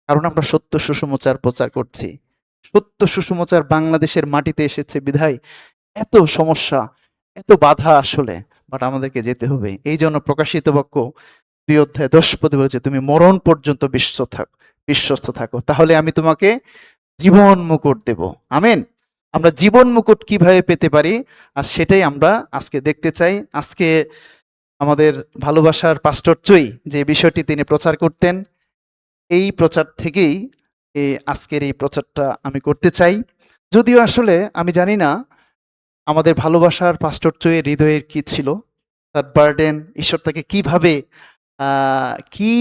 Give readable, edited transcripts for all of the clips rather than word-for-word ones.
কারণ আমরা সত্য সুসমাচার প্রচার করছি। সত্য সুসমাচার বাংলাদেশের মাটিতে এসেছে বিধায় এত সমস্যা, এত বাধা আসলে। বাট আমাদেরকে যেতে হবে। এই জন্য প্রকাশিত বাক্য ২ অধ্যায় ১০ পদে বলেছে, তুমি মরণ পর্যন্ত বিশ্বস্ত থাকো। তাহলে আমি তোমাকে জীবন মুকুট দেব। আমেন। আমরা জীবন মুকুট কিভাবে পেতে পারি, আর সেটাই আমরা আজকে দেখতে চাই। আজকে আমাদের ভালোবাসার পাস্টর চুই যে বিষয়টি তিনি প্রচার করতেন, এই প্রচার থেকেই আজকের এই প্রচারটা আমি করতে চাই। যদিও আসলে আমি জানি না আমাদের ভালোবাসার পাস্টর চুইয়ের হৃদয়ের কি ছিল, তার বার্ডেন, ঈশ্বর তাকে কিভাবে কি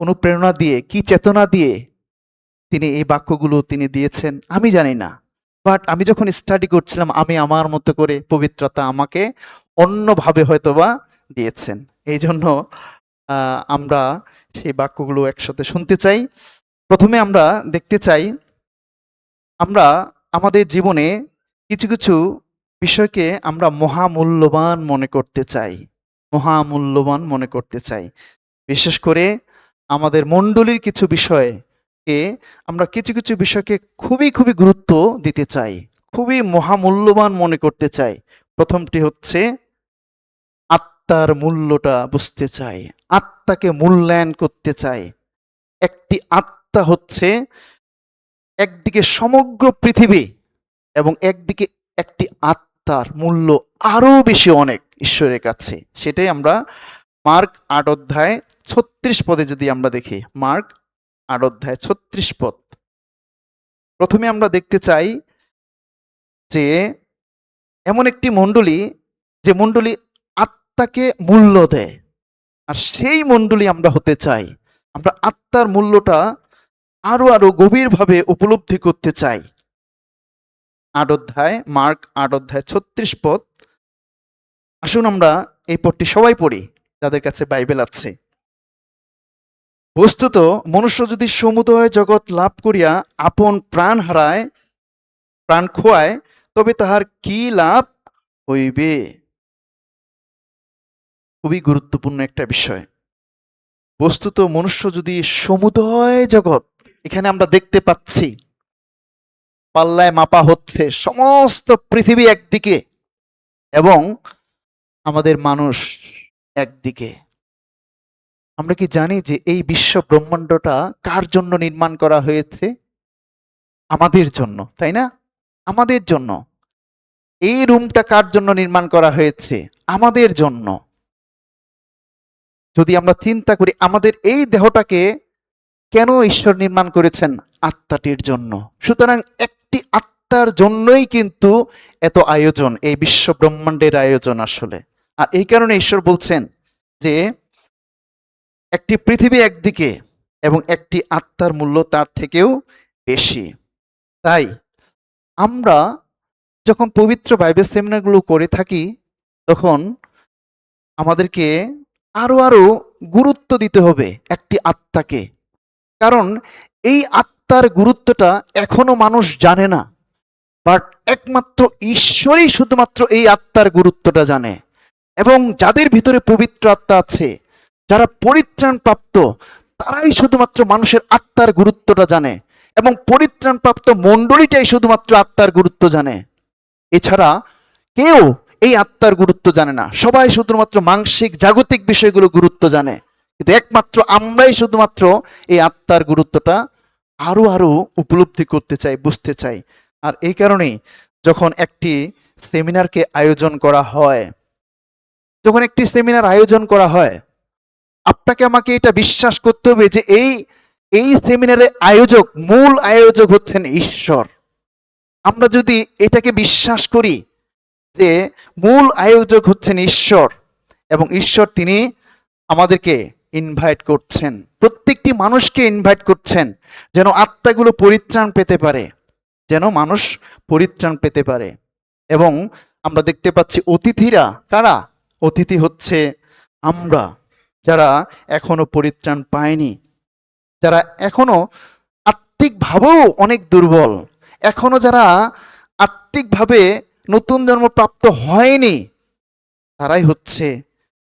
অনুপ্রেরণা দিয়ে, কি চেতনা দিয়ে তিনি এই বাক্যগুলো তিনি দিয়েছেন আমি জানি না। বাট আমি যখন স্টাডি করছিলাম, আমি আমার মতো করে পবিত্রতা আমাকে অন্যভাবে হয়তোবা দিয়েছেন। এই জন্য আমরা সেই বাক্যগুলো একসাথে শুনতে চাই। প্রথমে আমরা দেখতে চাই, আমরা আমাদের জীবনে কিছু কিছু বিষয়কে আমরা মহামূল্যবান মনে করতে চাই, মহামূল্যবান মনে করতে চাই। বিশেষ করে আমাদের মণ্ডলীর কিছু বিষয়কে আমরা কিছু কিছু বিষয়কে খুবই খুবই গুরুত্ব দিতে চাই, খুবই মহামূল্যবান মনে করতে চাই। প্রথমটি হচ্ছে আত্মার মূল্যটা বুঝতে চাই, আত্মাকে মূল্যায়ন করতে চাই। একটি আত্মা হচ্ছে একদিকে সমগ্র পৃথিবী এবং একদিকে একটি আত্মার মূল্য আরো বেশি অনেক ঈশ্বরের কাছে। সেটাই আমরা মার্ক ৮ অধ্যায় ৩৬ পদে যদি আমরা দেখি, মার্ক ৮ অধ্যায় ৩৬ পদ। প্রথমে আমরা দেখতে চাই যে এমন একটি মণ্ডলী, যে মণ্ডলী আত্মাকে মূল্য দেয়, আর সেই মণ্ডলী আমরা হতে চাই। আমরা আত্মার মূল্যটা আরো আরো গভীরভাবে উপলব্ধি করতে চাই। ৮ অধ্যায়, মার্ক ৮ অধ্যায় ৩৬ পদ। আসুন আমরা এই পদটি সবাই পড়ি যাদের কাছে বাইবেল আছে। বস্তুত মনুষ্য যদি সমুদয় জগৎ লাভ করিয়া আপন প্রাণ হারায়, প্রাণ খোয়ায়, তবে তাহার কি লাভ হইবে? খুবই গুরুত্বপূর্ণ একটা বিষয়। বস্তুত মনুষ্য যদি সমুদয় জগৎ, এখানে আমরা দেখতে পাচ্ছি পাল্লায় মাপা হচ্ছে সমস্ত পৃথিবী একদিকে এবং আমাদের মানুষ একদিকে। আমরা কি জানি যে এই বিশ্ব ব্রহ্মাণ্ডটা কার জন্য নির্মাণ করা হয়েছে? আমাদের জন্য, তাই না? আমাদের জন্য। এই রুমটা কার জন্য নির্মাণ করা হয়েছে? আমাদের জন্য। যদি আমরা চিন্তা করি আমাদের এই দেহটাকে কেন ঈশ্বর নির্মাণ করেছেন? আত্মাটির জন্য। সুতরাং একটি আত্মার জন্যই কিন্তু এত আয়োজন, এই বিশ্ব ব্রহ্মাণ্ডের আয়োজন আসলে। আর এই কারণে ঈশ্বর বলছেন যে একটি পৃথিবী একদিকে এবং একটি আত্মার মূল্য তার থেকেও বেশি। তাই আমরা যখন পবিত্র বাইবেল সেমিনারগুলো করে থাকি, তখন আমাদেরকে আরো আরো গুরুত্ব দিতে হবে একটি আত্মাকে। কারণ এই আত্মার গুরুত্বটা এখনো মানুষ জানে না। বাট একমাত্র ঈশ্বরই শুধুমাত্র এই আত্মার গুরুত্বটা জানে। এবং যাদের ভিতরে পবিত্র আত্মা আছে, যারা পরিত্রাণ প্রাপ্ত, তারাই শুধুমাত্র মানুষের আত্মার গুরুত্বটা জানে। এবং পরিত্রাণ প্রাপ্ত মণ্ডলীটাই শুধুমাত্র আত্মার গুরুত্ব জানে। এছাড়া কেউ এই আত্মার গুরুত্ব জানে না। সবাই শুধুমাত্র মানসিক জাগতিক বিষয়গুলো গুরুত্ব জানে, কিন্তু একমাত্র আমরাই শুধুমাত্র এই আত্মার গুরুত্বটা আরো আরো উপলব্ধি করতে চাই, বুঝতে চাই। আর এই কারণেই যখন একটি সেমিনারকে আয়োজন করা হয়, যখন একটি সেমিনার আয়োজন করা হয়, আপনাকে আমাকে এটা বিশ্বাস করতে হবে যে এই এই সেমিনারের আয়োজক, মূল আয়োজক হচ্ছেন ঈশ্বর। আমরা যদি এটাকে বিশ্বাস করি যে মূল আয়োজক হচ্ছেন ঈশ্বর, এবং ঈশ্বর তিনি আমাদেরকে ইনভাইট করছেন, প্রত্যেকটি মানুষকে ইনভাইট করছেন যেন আত্মাগুলো পরিত্রাণ পেতে পারে, যেন মানুষ পরিত্রাণ পেতে পারে। এবং আমরা দেখতে পাচ্ছি অতিথিরা কারা? অতিথি হচ্ছে আমরা, যারা এখনো পরিত্রাণ পায়নি, যারা এখনো আত্মিকভাবেও অনেক দুর্বল, এখনো যারা আত্মিকভাবে নতুন জন্ম প্রাপ্ত হয়নি, তারাই হচ্ছে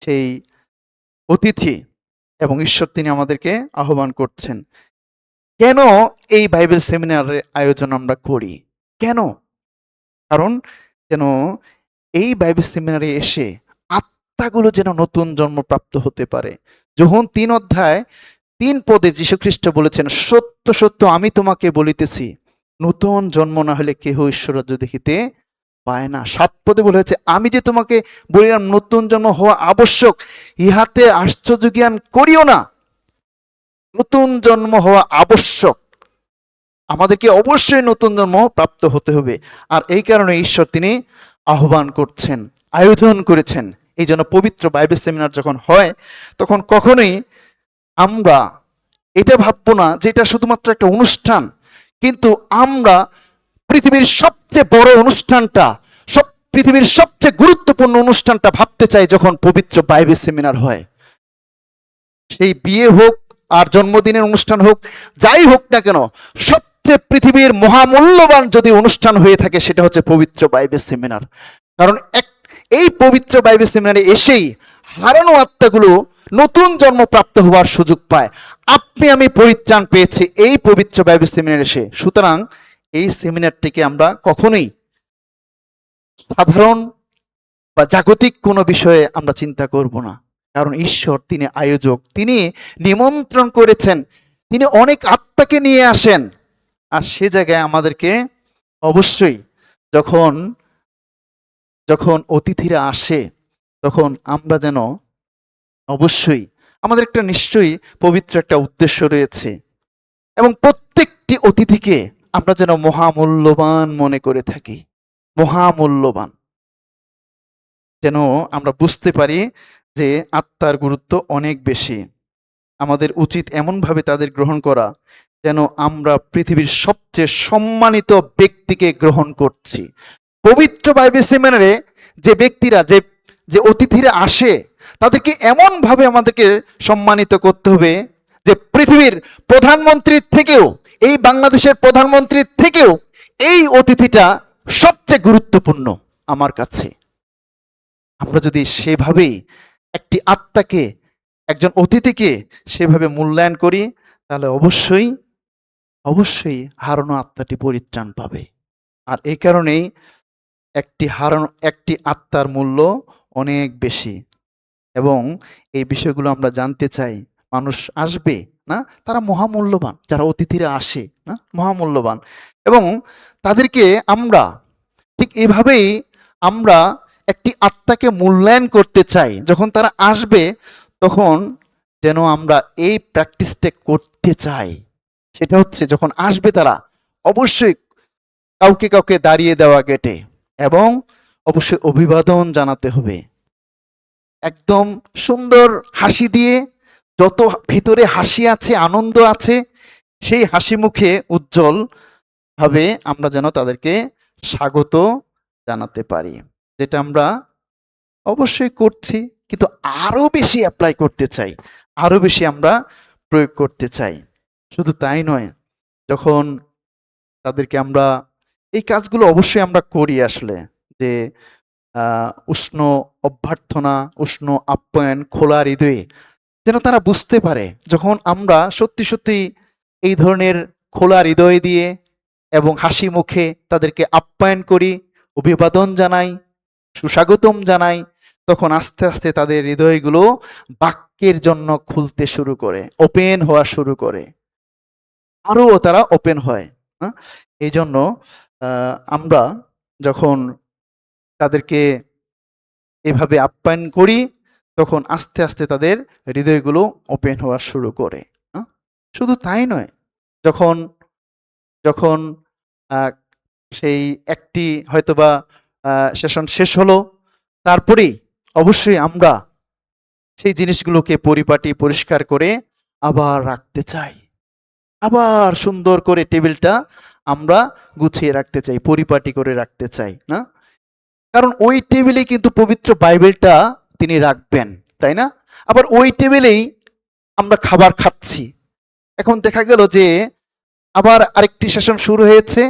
সেই অতিথি। এবং ঈশ্বর তিনি আমাদেরকে আহ্বান করছেন। কেন এই বাইবেল সেমিনারের আয়োজন আমরা করি? কেন? কারণ যেন এই বাইবেল সেমিনারে এসে আত্মাগুলো যেন নতুন জন্মপ্রাপ্ত হতে পারে। যোহন 3 অধ্যায় 3 পদে যীশুখ্রিস্ট বলেছেন, সত্য সত্য আমি তোমাকে বলিতেছি, নতুন জন্ম না হলে কেহ ঈশ্বর রাজ্য দেখিতে পায় না। 7 পদে বলা হয়েছে, আমি যে তোমাকে বলিলাম নতুন জন্ম হওয়া আবশ্যক, ইহাতে আশ্চর্য জ্ঞান করিও না। নতুন জন্ম হওয়া আবশ্যক, আমাদেরকে অবশ্যই নতুন জন্ম প্রাপ্ত হতে হবে। আর এই কারণে ঈশ্বর তিনি আহ্বান করছেন, আয়োজন করেছেন। এই জন্য পবিত্র বাইবেল সেমিনার যখন হয়, তখন কখনোই আমরা এটা ভাববো না যে এটা শুধুমাত্র একটা অনুষ্ঠান, কিন্তু আমরা পৃথিবীর সবচেয়ে বড় অনুষ্ঠানটা, পৃথিবীর সবচেয়ে গুরুত্বপূর্ণ অনুষ্ঠানটা ভাবতে চাই যখন পবিত্র বাইবেল সেমিনার হয়। সেই বিয়ে হোক আর জন্মদিনের অনুষ্ঠান হোক, যাই হোক না কেন, সবচেয়ে পৃথিবীর মহামূল্যবান যদি অনুষ্ঠান হয়ে থাকে সেটা হচ্ছে পবিত্র বাইবেল সেমিনার। কারণ এই পবিত্র বাইবেল সেমিনারে এসেই হারানো আত্মাগুলো নতুন জন্ম প্রাপ্ত হওয়ার সুযোগ পায়। আপনি আমি পরিত্রাণ পেয়েছি এই পবিত্র বাইবেল সেমিনারে এসে। সুতরাং এই সেমিনারটিকে আমরা কখনোই সাধারণ বা জাগতিক কোনো বিষয়ে আমরা চিন্তা করব না। কারণ ঈশ্বর তিনি আয়োজক, তিনি নিমন্ত্রণ করেছেন, তিনি অনেক আত্মাকে নিয়ে আসেন। আর সে জায়গায় আমাদেরকে অবশ্যই যখন যখন অতিথিরা আসে, তখন আমরা যেন অবশ্যই, আমাদের একটা নিশ্চয়ই পবিত্র একটা উদ্দেশ্য রয়েছে, এবং প্রত্যেকটি অতিথিকে আমরা যেন মহামূল্যবান মনে করে থাকি, মহামূল্যবান, যেন আমরা বুঝতে পারি যে আত্মার গুরুত্ব অনেক বেশি। আমাদের উচিত এমনভাবে তাদের গ্রহণ করা যেন আমরা পৃথিবীর সবচেয়ে সম্মানিত ব্যক্তিকে গ্রহণ করছি। পবিত্র বাইবেল সেমিনারে যে ব্যক্তিরা, যে অতিথিরা আসে, তাদেরকে এমনভাবে আমাদেরকে সম্মানিত করতে হবে যে পৃথিবীর প্রধানমন্ত্রীর থেকেও, এই বাংলাদেশের প্রধানমন্ত্রীর থেকেও এই অতিথিটা সবচেয়ে গুরুত্বপূর্ণ আমার কাছে। আমরা যদি সেভাবেই একটি আত্মাকে, একজন অতিথিকে সেভাবে মূল্যায়ন করি, তাহলে অবশ্যই অবশ্যই হারানো আত্মাটি পরিত্রাণ পাবে। আর এই কারণেই একটি আত্মার মূল্য অনেক বেশি, এবং এই বিষয়গুলো আমরা জানতে চাই। মানুষ আসবে না, তারা মহামূল্যবান, যারা অতিথিরা আসে না, মহামূল্যবান, এবং তাদেরকে আমরা ঠিক এভাবেই আমরা একটি আত্মাকে মূল্যায়ন করতে চাই। যখন তারা আসবে তখন যেন আমরা এই প্র্যাকটিসটা করতে চাই। সেটা হচ্ছে যখন আসবে তারা অবশ্যই কাউকে কাউকে দাঁড়িয়ে দেওয়া গেটে, এবং অবশ্যই অভিবাদন জানাতে হবে একদম সুন্দর হাসি দিয়ে। যত ভিতরে হাসি আছে, আনন্দ আছে, সেই হাসি মুখে উজ্জ্বল ভাবে আমরা যেন তাদেরকে স্বাগত জানাতে পারি, যেটা আমরা অবশ্যই করছি, কিন্তু আরো বেশি অ্যাপ্লাই করতে চাই, আরো বেশি আমরা প্রয়োগ করতে চাই। শুধু তাই নয়, যখন তাদেরকে আমরা এই কাজগুলো অবশ্যই আমরা করি আসলে, যে উষ্ণ অভ্যর্থনা, উষ্ণ আপ্যায়ন, খোলা হৃদয়ে, যেন তারা বুঝতে পারে যখন আমরা সত্যি সত্যি এই ধরনের খোলা হৃদয় দিয়ে এবং হাসি মুখে তাদেরকে আপ্যায়ন করি, অভিবাদন জানাই, সুস্বাগতম জানাই, তখন আস্তে আস্তে তাদের হৃদয়গুলো বাক্যের জন্য খুলতে শুরু করে, ওপেন হওয়া শুরু করে, আরো তারা ওপেন হয়। এই জন্য আমরা যখন তাদেরকে এভাবে আপ্যায়ন করি, তখন আস্তে আস্তে তাদের হৃদয়গুলো ওপেন হওয়া শুরু করে। শুধু তাই নয়, যখন যখন সেই একটি হয়তোবা সেশন শেষ হলো, তারপরেই অবশ্যই আমরা সেই জিনিসগুলোকে পরিপাটি পরিষ্কার করে আবার রাখতে চাই, আবার সুন্দর করে টেবিলটা আমরা গুছিয়ে রাখতে চাই, পরিপাটি করে রাখতে চাই না। কারণ ওই টেবিলে কিন্তু পবিত্র বাইবেলটা তিনি রাখবেন, তাই না? আবার ওই টেবিলেই আমরা খাবার খাচ্ছি। এখন দেখা গেল যে আবার আরেকটি সেশন শুরু হয়েছে,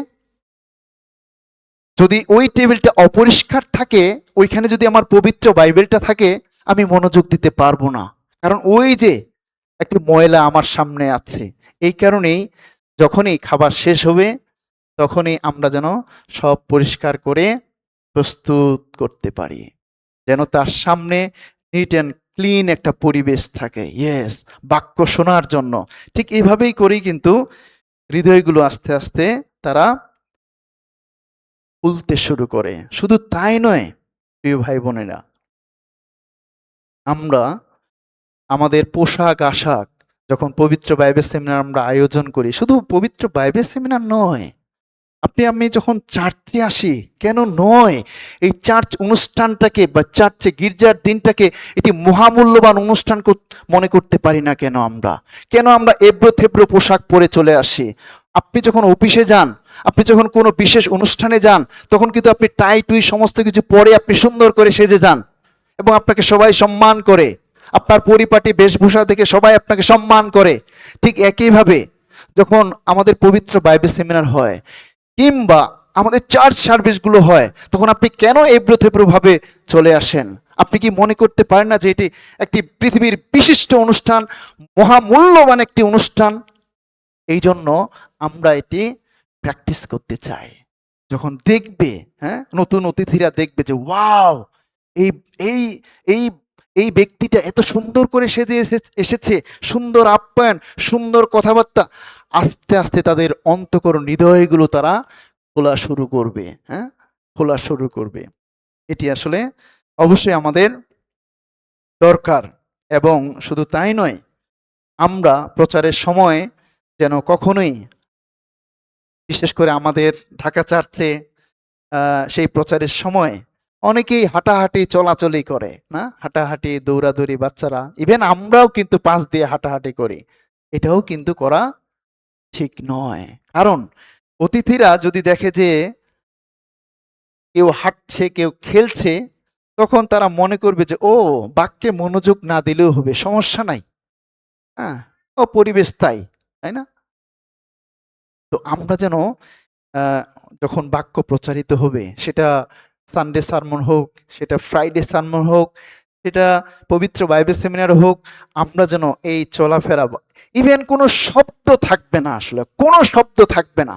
যদি ওই টেবিলটা অপরিষ্কার থাকে, ওইখানে যদি আমার পবিত্র বাইবেলটা থাকে, আমি মনোযোগ দিতে পারবো না, কারণ ওই যে একটি ময়লা আমার সামনে আছে। এই কারণেই যখনই খাবার শেষ হবে তখনই আমরা যেন সব পরিষ্কার করে প্রস্তুত করতে পারি, যেন তার সামনে নিট অ্যান্ড ক্লিন একটা পরিবেশ থাকে, ইয়েস, বাক্য শোনার জন্য। ঠিক এইভাবেই করেই কিন্তু হৃদয়গুলো আস্তে আস্তে তারা খুলতে শুরু করে। শুধু তাই নয় প্রিয় ভাই বোনেরা, আমরা আমাদের পোশাক আশাক যখন পবিত্র বাইবেল সেমিনার আমরা আয়োজন করি, শুধু পবিত্র বাইবেল সেমিনার নয়, আপনি আমি যখন চার্চে আসি, কেন নয়, এই চার্চ অনুষ্ঠানটাকে বা চার্চে গির্জার দিনটাকে এটি মহামূল্যবান অনুষ্ঠান মনে করতে পারি না কেন আমরা? কেন আমরা এবড়ো থেবড়ো পোশাক পরে চলে আসি? আপনি যখন অফিসে যান, আপনি যখন কোনো বিশেষ অনুষ্ঠানে যান, তখন কিন্তু আপনি টাই টুই সমস্ত কিছু পরে আপনি সুন্দর করে সেজে যান এবং আপনাকে সবাই সম্মান করে, আপনার পরিপাটি বেশভূষা দেখে সবাই আপনাকে সম্মান করে। ঠিক একইভাবে যখন আমাদের পবিত্র বাইবেল সেমিনার হয় কিংবা আমাদের চার্চ সার্ভিসগুলো হয়, তখন আপনি কেন এবড়ো থেবড়ো ভাবে চলে আসেন? আপনি কি মনে করতে পারেন না যে এটি একটি পৃথিবীর বিশিষ্ট অনুষ্ঠান, মহামূল্যবান একটি অনুষ্ঠান? এই জন্য আমরা এটি প্র্যাকটিস করতে চাই। যখন দেখবে, হ্যাঁ, নতুন অতিথিরা দেখবে যে ওয়াও, এই এই এই এই ব্যক্তিটা এত সুন্দর করে সেজে এসেছে, সুন্দর আপ্যায়ন, সুন্দর কথাবার্তা, আস্তে আস্তে তাদের অন্তঃকরণ হৃদয়গুলো তারা খোলা শুরু করবে, হ্যাঁ, খোলা শুরু করবে। এটি আসলে অবশ্যই আমাদের দরকার। এবং শুধু তাই নয়, আমরা প্রচারের সময় যেন কখনোই, বিশেষ করে আমাদের ঢাকা চার্চে সেই প্রচারের সময় অনেকেই হাঁটাহাঁটি চলাচলি করে না, হাঁটাহাঁটি দৌড়াদৌড়ি, বাচ্চারা, ইভেন আমরাও কিন্তু পাশ দিয়ে হাঁটাহাঁটি করি। এটাও কিন্তু করা ঠিক নয়। কারণ অতিথিরা যদি দেখে যে কেউ হাঁটছে, কেউ খেলছে, তখন তারা মনে করবে যে ও, বাক্যে মনোযোগ না দিলেও হবে, সমস্যা নাই, হ্যাঁ, ও পরিবেশ তাই, তাই না? তো আমরা যেন আহ, যখন বাক্য প্রচারিত হবে, সেটা সানডে সারমন হোক, সেটা ফ্রাইডে সারমন হোক, সেটা পবিত্র বাইবেল সেমিনার হোক, আমরা যেন এই চলাফেরা, ইভেন কোনো শব্দ থাকবে না, আসলে কোনো শব্দ থাকবে না।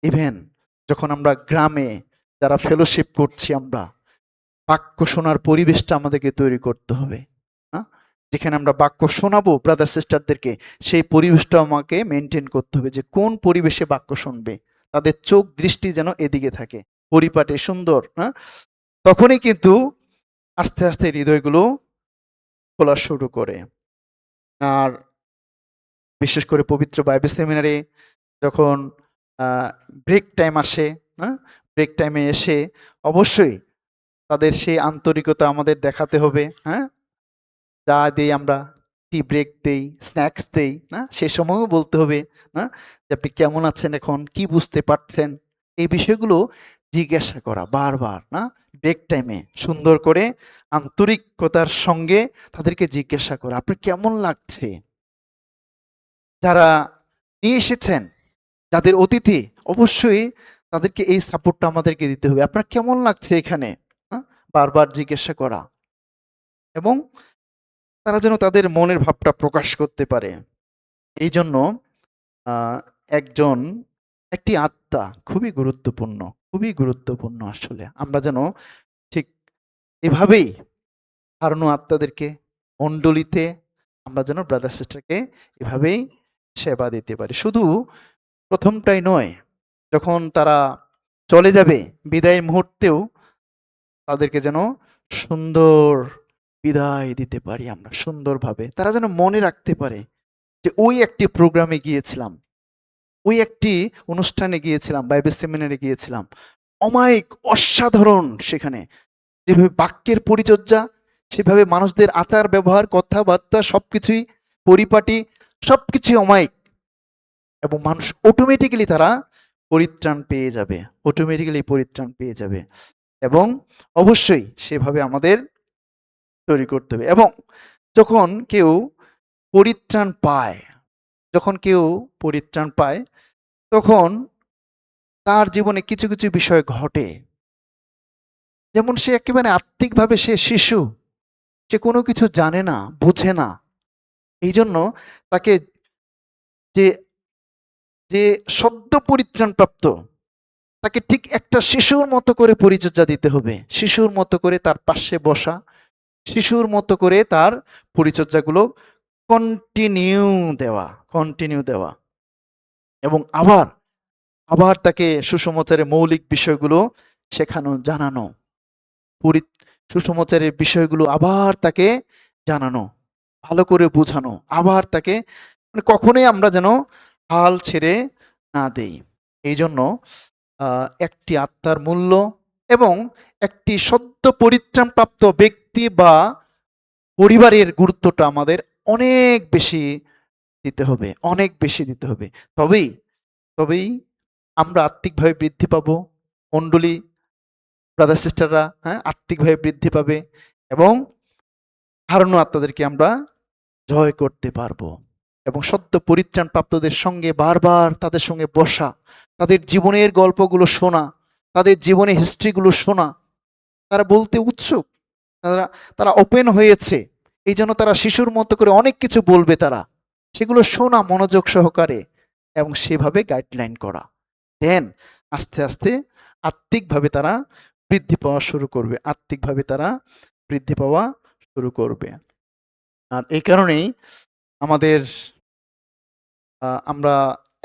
ইভেন যখন আমরা গ্রামে যারা ফেলোশিপ করছি, আমরা বাক্য শোনার পরিবেশটা আমাদেরকে তৈরি করতে হবে, না? যেখানে আমরা বাক্য শোনাবো ব্রাদার সিস্টারদেরকে, সেই পরিবেশটা আমাকে মেনটেন করতে হবে, যে কোন পরিবেশে বাক্য শুনবে, তাদের চোখ দৃষ্টি যেন এদিকে থাকে, পরিপাটে সুন্দর, না? তখনই কিন্তু আস্তে আস্তে হৃদয়গুলো খোলা শুরু করে। আর বিশেষ করে পবিত্র বাইবেল সেমিনারে যখন ব্রেক টাইম আসে, না, ব্রেক টাইমে এসে অবশ্যই তাদের সেই আন্তরিকতা আমাদের দেখাতে হবে, হ্যাঁ, চা দেই আমরা, টি ব্রেক দেই, স্ন্যাক্স দেই, না, সে সময়ও বলতে হবে, না, যে আপনি কেমন আছেন, এখন কি বুঝতে পারছেন, এই বিষয়গুলো জিজ্ঞাসা করা বারবার, না, ব্রেক টাইমে সুন্দর করে আন্তরিকতার সঙ্গে তাদেরকে জিজ্ঞাসা করা আপনার কেমন লাগছে। যারা নিয়ে এসেছেন, যাদের অতিথি, অবশ্যই তাদেরকে এই সাপোর্টটা আমাদেরকে দিতে হবে, আপনার কেমন লাগছে এখানে, হ্যাঁ? বারবার জিজ্ঞাসা করা, এবং তারা যেন তাদের মনের ভাবটা প্রকাশ করতে পারে। এই জন্য আহ, একজন, একটি আত্মা খুবই গুরুত্বপূর্ণ, খুবই গুরুত্বপূর্ণ। আসলে আমরা যেন ঠিক এভাবেই হারানো আত্মাদেরকে মণ্ডলীতে আমরা যেন ব্রাদার সিস্টারকে এভাবেই সেবা দিতে পারি। শুধু প্রথমটাই নয়, যখন তারা চলে যাবে বিদায়ের মুহূর্তেও তাদেরকে যেন সুন্দর বিদায় দিতে পারি আমরা, সুন্দরভাবে তারা যেন মনে রাখতে পারে যে ওই একটি প্রোগ্রামে গিয়েছিলাম, ওই একটি অনুষ্ঠানে গিয়েছিলাম, বাইবেল সেমিনারে গিয়েছিলাম, অমায়িক অসাধারণ, সেখানে যেভাবে বাক্যের পরিচর্যা, সেভাবে মানুষদের আচার ব্যবহার কথাবার্তা সবকিছুই পরিপাটি, সবকিছুই অমায়িক, এবং মানুষ অটোমেটিক্যালি তারা পরিত্রাণ পেয়ে যাবে, অটোমেটিক্যালি পরিত্রাণ পেয়ে যাবে। এবং অবশ্যই সেভাবে আমাদের তৈরি করতে হবে। এবং যখন কেউ পরিত্রাণ পায়, যখন কেউ পরিত্রাণ পায়, তখন তার জীবনে কিছু কিছু বিষয় ঘটে। যেমন সে একেবারে আত্মিকভাবে সে শিশু, সে কোনো কিছু জানে না, বুঝে না, এই জন্য তাকে যে যে সদ্য পরিত্রাণপ্রাপ্ত তাকে ঠিক একটা শিশুর মতো করে পরিচর্যা দিতে হবে, শিশুর মতো করে তার পাশে বসা, শিশুর মতো করে তার পরিচর্যাগুলো কন্টিনিউ দেওয়া এবং আবার আবার তাকে সুসমাচারের মৌলিক বিষয়গুলো শেখানো, জানানো, সুসমাচারের বিষয়গুলো আবার তাকে জানানো, ভালো করে বোঝানো, আবার তাকে, মানে কখনোই আমরা যেন হাল ছেড়ে না দেই। এই জন্য একটি আত্মার মূল্য এবং একটি সদ্য পরিত্রাণপ্রাপ্ত ব্যক্তি বা পরিবারের গুরুত্বটা আমাদের অনেক বেশি দিতে হবে, অনেক বেশি দিতে হবে। তবেই তবেই আমরা আত্মিকভাবে বৃদ্ধি পাবো, মণ্ডলী ব্রাদার সিস্টাররা, হ্যাঁ, আত্মিকভাবে বৃদ্ধি পাবে এবং হারানো আত্মাদেরকে আমরা জয় করতে পারবো। এবং সদ্য পরিত্রাণ প্রাপ্তদের সঙ্গে বারবার তাদের সঙ্গে বসা, তাদের জীবনের গল্পগুলো শোনা, তাদের জীবনের হিস্ট্রিগুলো শোনা, তারা বলতে উৎসুক, তারা তারা ওপেন হয়েছে, এই জন্য তারা শিশুর মতো করে অনেক কিছু বলবে, তারা সেগুলো শোনা মনোযোগ সহকারে এবং সেভাবে গাইডলাইন করা। দেন আস্তে আস্তে আত্মিকভাবে তারা বৃদ্ধি পাওয়া শুরু করবে, আত্মিকভাবে তারা বৃদ্ধি পাওয়া শুরু করবে। আর এই কারণেই আমাদের আমরা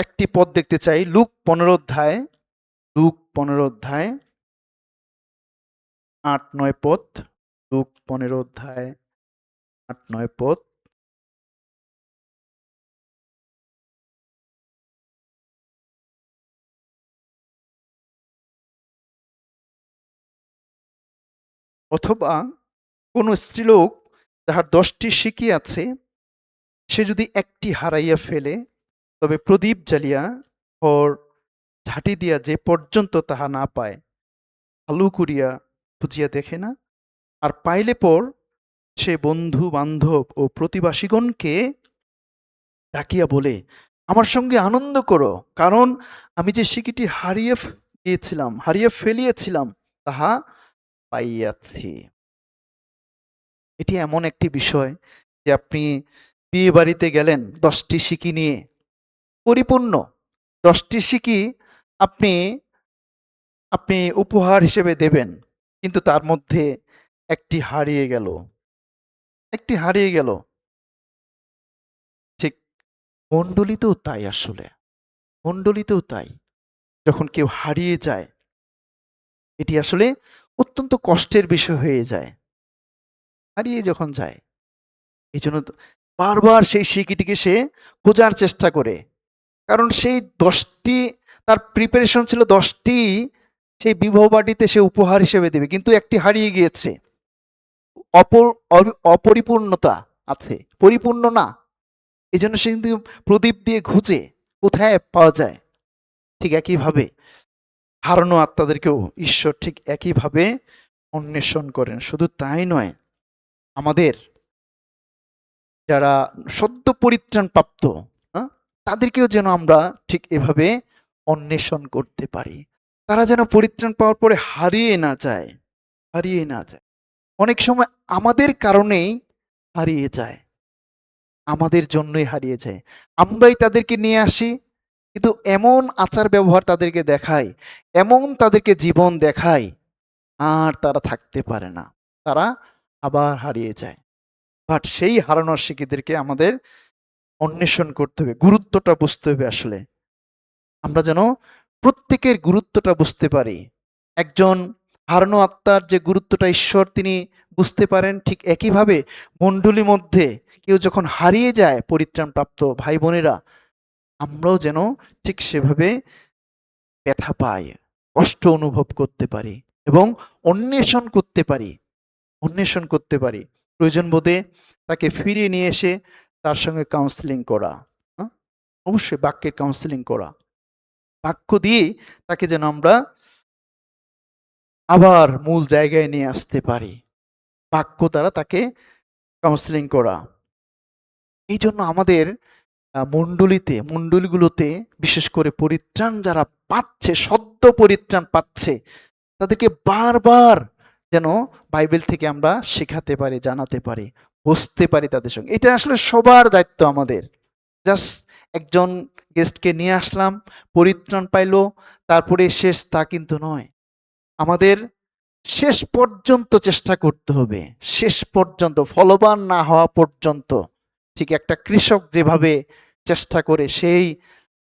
একটি পদ দেখতে চাই, লুক 15 অধ্যায় 8-9 পদ, লুক 15 অধ্যায় 8-9 পদ। অথবা কোন স্ত্রীলোক যাহার 10টি সিকি আছে, সে যদি একটি হারাইয়া ফেলে, তবে প্রদীপ জ্বালিয়া ঘর ঝাঁটি দিয়া যে পর্যন্ত তাহা না পায়, ভালো করিয়া খুঁজিয়া দেখে না, আর পাইলে পর সে বন্ধু বান্ধব ও প্রতিবাসীগণকে ডাকিয়া বলে, আমার সঙ্গে আনন্দ করো, কারণ আমি যে সিকিটি হারিয়ে ফেলিয়েছিলাম তাহা পাইয়াছি। এটি এমন একটি বিষয় যে আপনি বিয়ে বাড়িতে গেলেন 10টি সিকি নিয়ে, পরিপূর্ণ 10টি সিকি আপনি আপনি উপহার হিসেবে দেবেন, কিন্তু তার মধ্যে একটি হারিয়ে গেল, একটি হারিয়ে গেল। ঠিক মণ্ডলীতেও তাই, আসলে মণ্ডলীতেও তাই, যখন কেউ হারিয়ে যায় এটি আসলে অত্যন্ত কষ্টের বিষয় হয়ে যায়, হারিয়ে যখন যায়। এই জন্য বারবার সেই সিকিটিকে সে খোঁজার চেষ্টা করে, কারণ সেই 10টি তার প্রিপারেশন ছিল, 10টি সেই বিবাহ বাড়িতে সে উপহার হিসেবে দেবে, কিন্তু একটি হারিয়ে গিয়েছে, অপরিপূর্ণতা আছে, পরিপূর্ণ না। এই জন্য সে কিন্তু প্রদীপ দিয়ে খুঁজে কোথায় পাওয়া যায়। ঠিক একইভাবে হারানো আত্মাদেরকেও ঈশ্বর ঠিক একইভাবে অন্বেষণ করেন। শুধু তাই নয়, আমাদের যারা সদ্য পরিত্রাণ প্রাপ্ত, তাদেরকেও যেন আমরা ঠিক এভাবে অন্বেষণ করতে পারি, তারা যেন পরিত্রাণ পাওয়ার পরে হারিয়ে না যায়। অনেক সময় আমাদের কারণেই হারিয়ে যায়, আমাদের জন্যই হারিয়ে যায়, আমরাই তাদেরকে নিয়ে আসি, কিন্তু এমন আচার ব্যবহার তাদেরকে দেখাই, এমন তাদেরকে জীবন দেখাই, আর তারা থাকতে পারে না, তারা আবার হারিয়ে যায়। বাট সেই হারানোর শিক্ষিতদেরকে আমাদের অন্বেষণ করতে হবে, গুরুত্বটা বুঝতে হবে। আসলে আমরা যেন প্রত্যেকের গুরুত্বটা বুঝতে পারি। একজন হারানো আত্মার যে গুরুত্বটা ঈশ্বর তিনি বুঝতে পারেন, ঠিক একইভাবে মণ্ডলীর মধ্যে কেউ যখন হারিয়ে যায়, পরিত্রাণপ্রাপ্ত ভাই বোনেরা, আমরাও যেন ঠিক সেভাবে ব্যথা পাই, কষ্ট অনুভব করতে পারি এবং অন্বেষণ করতে পারি, প্রয়োজন বোধে তাকে ফিরিয়ে নিয়ে এসে তার সঙ্গে কাউন্সিলিং করা, অবশ্যই বাক্যের কাউন্সিলিং করা, বাক্য দিয়ে তাকে যেন আমরা আবার মূল জায়গায় নিয়ে আসতে পারি, বাক্য দ্বারা তাকে কাউন্সিলিং করা। এই জন্য আমাদের মণ্ডলীগুলোতে বিশেষ করে পরিত্রাণ যারা পাচ্ছে, সদ্য পরিত্রাণ পাচ্ছে, তাদেরকে বারবার যেন বাইবেল থেকে আমরা শেখাতে পারি, জানাতে পারি, বসতে পারি তাদের সঙ্গে। এটা আসলে সবার দায়িত্ব আমাদের। জাস্ট একজন গেস্টকে নিয়ে আসলাম, পরিত্রাণ পাইলো, তারপরে শেষ তা কিন্তু নয়। আমাদের শেষ পর্যন্ত চেষ্টা করতে হবে, শেষ পর্যন্ত ফলবান না হওয়া পর্যন্ত। ঠিক একটা কৃষক যেভাবে চেষ্টা করে, সেই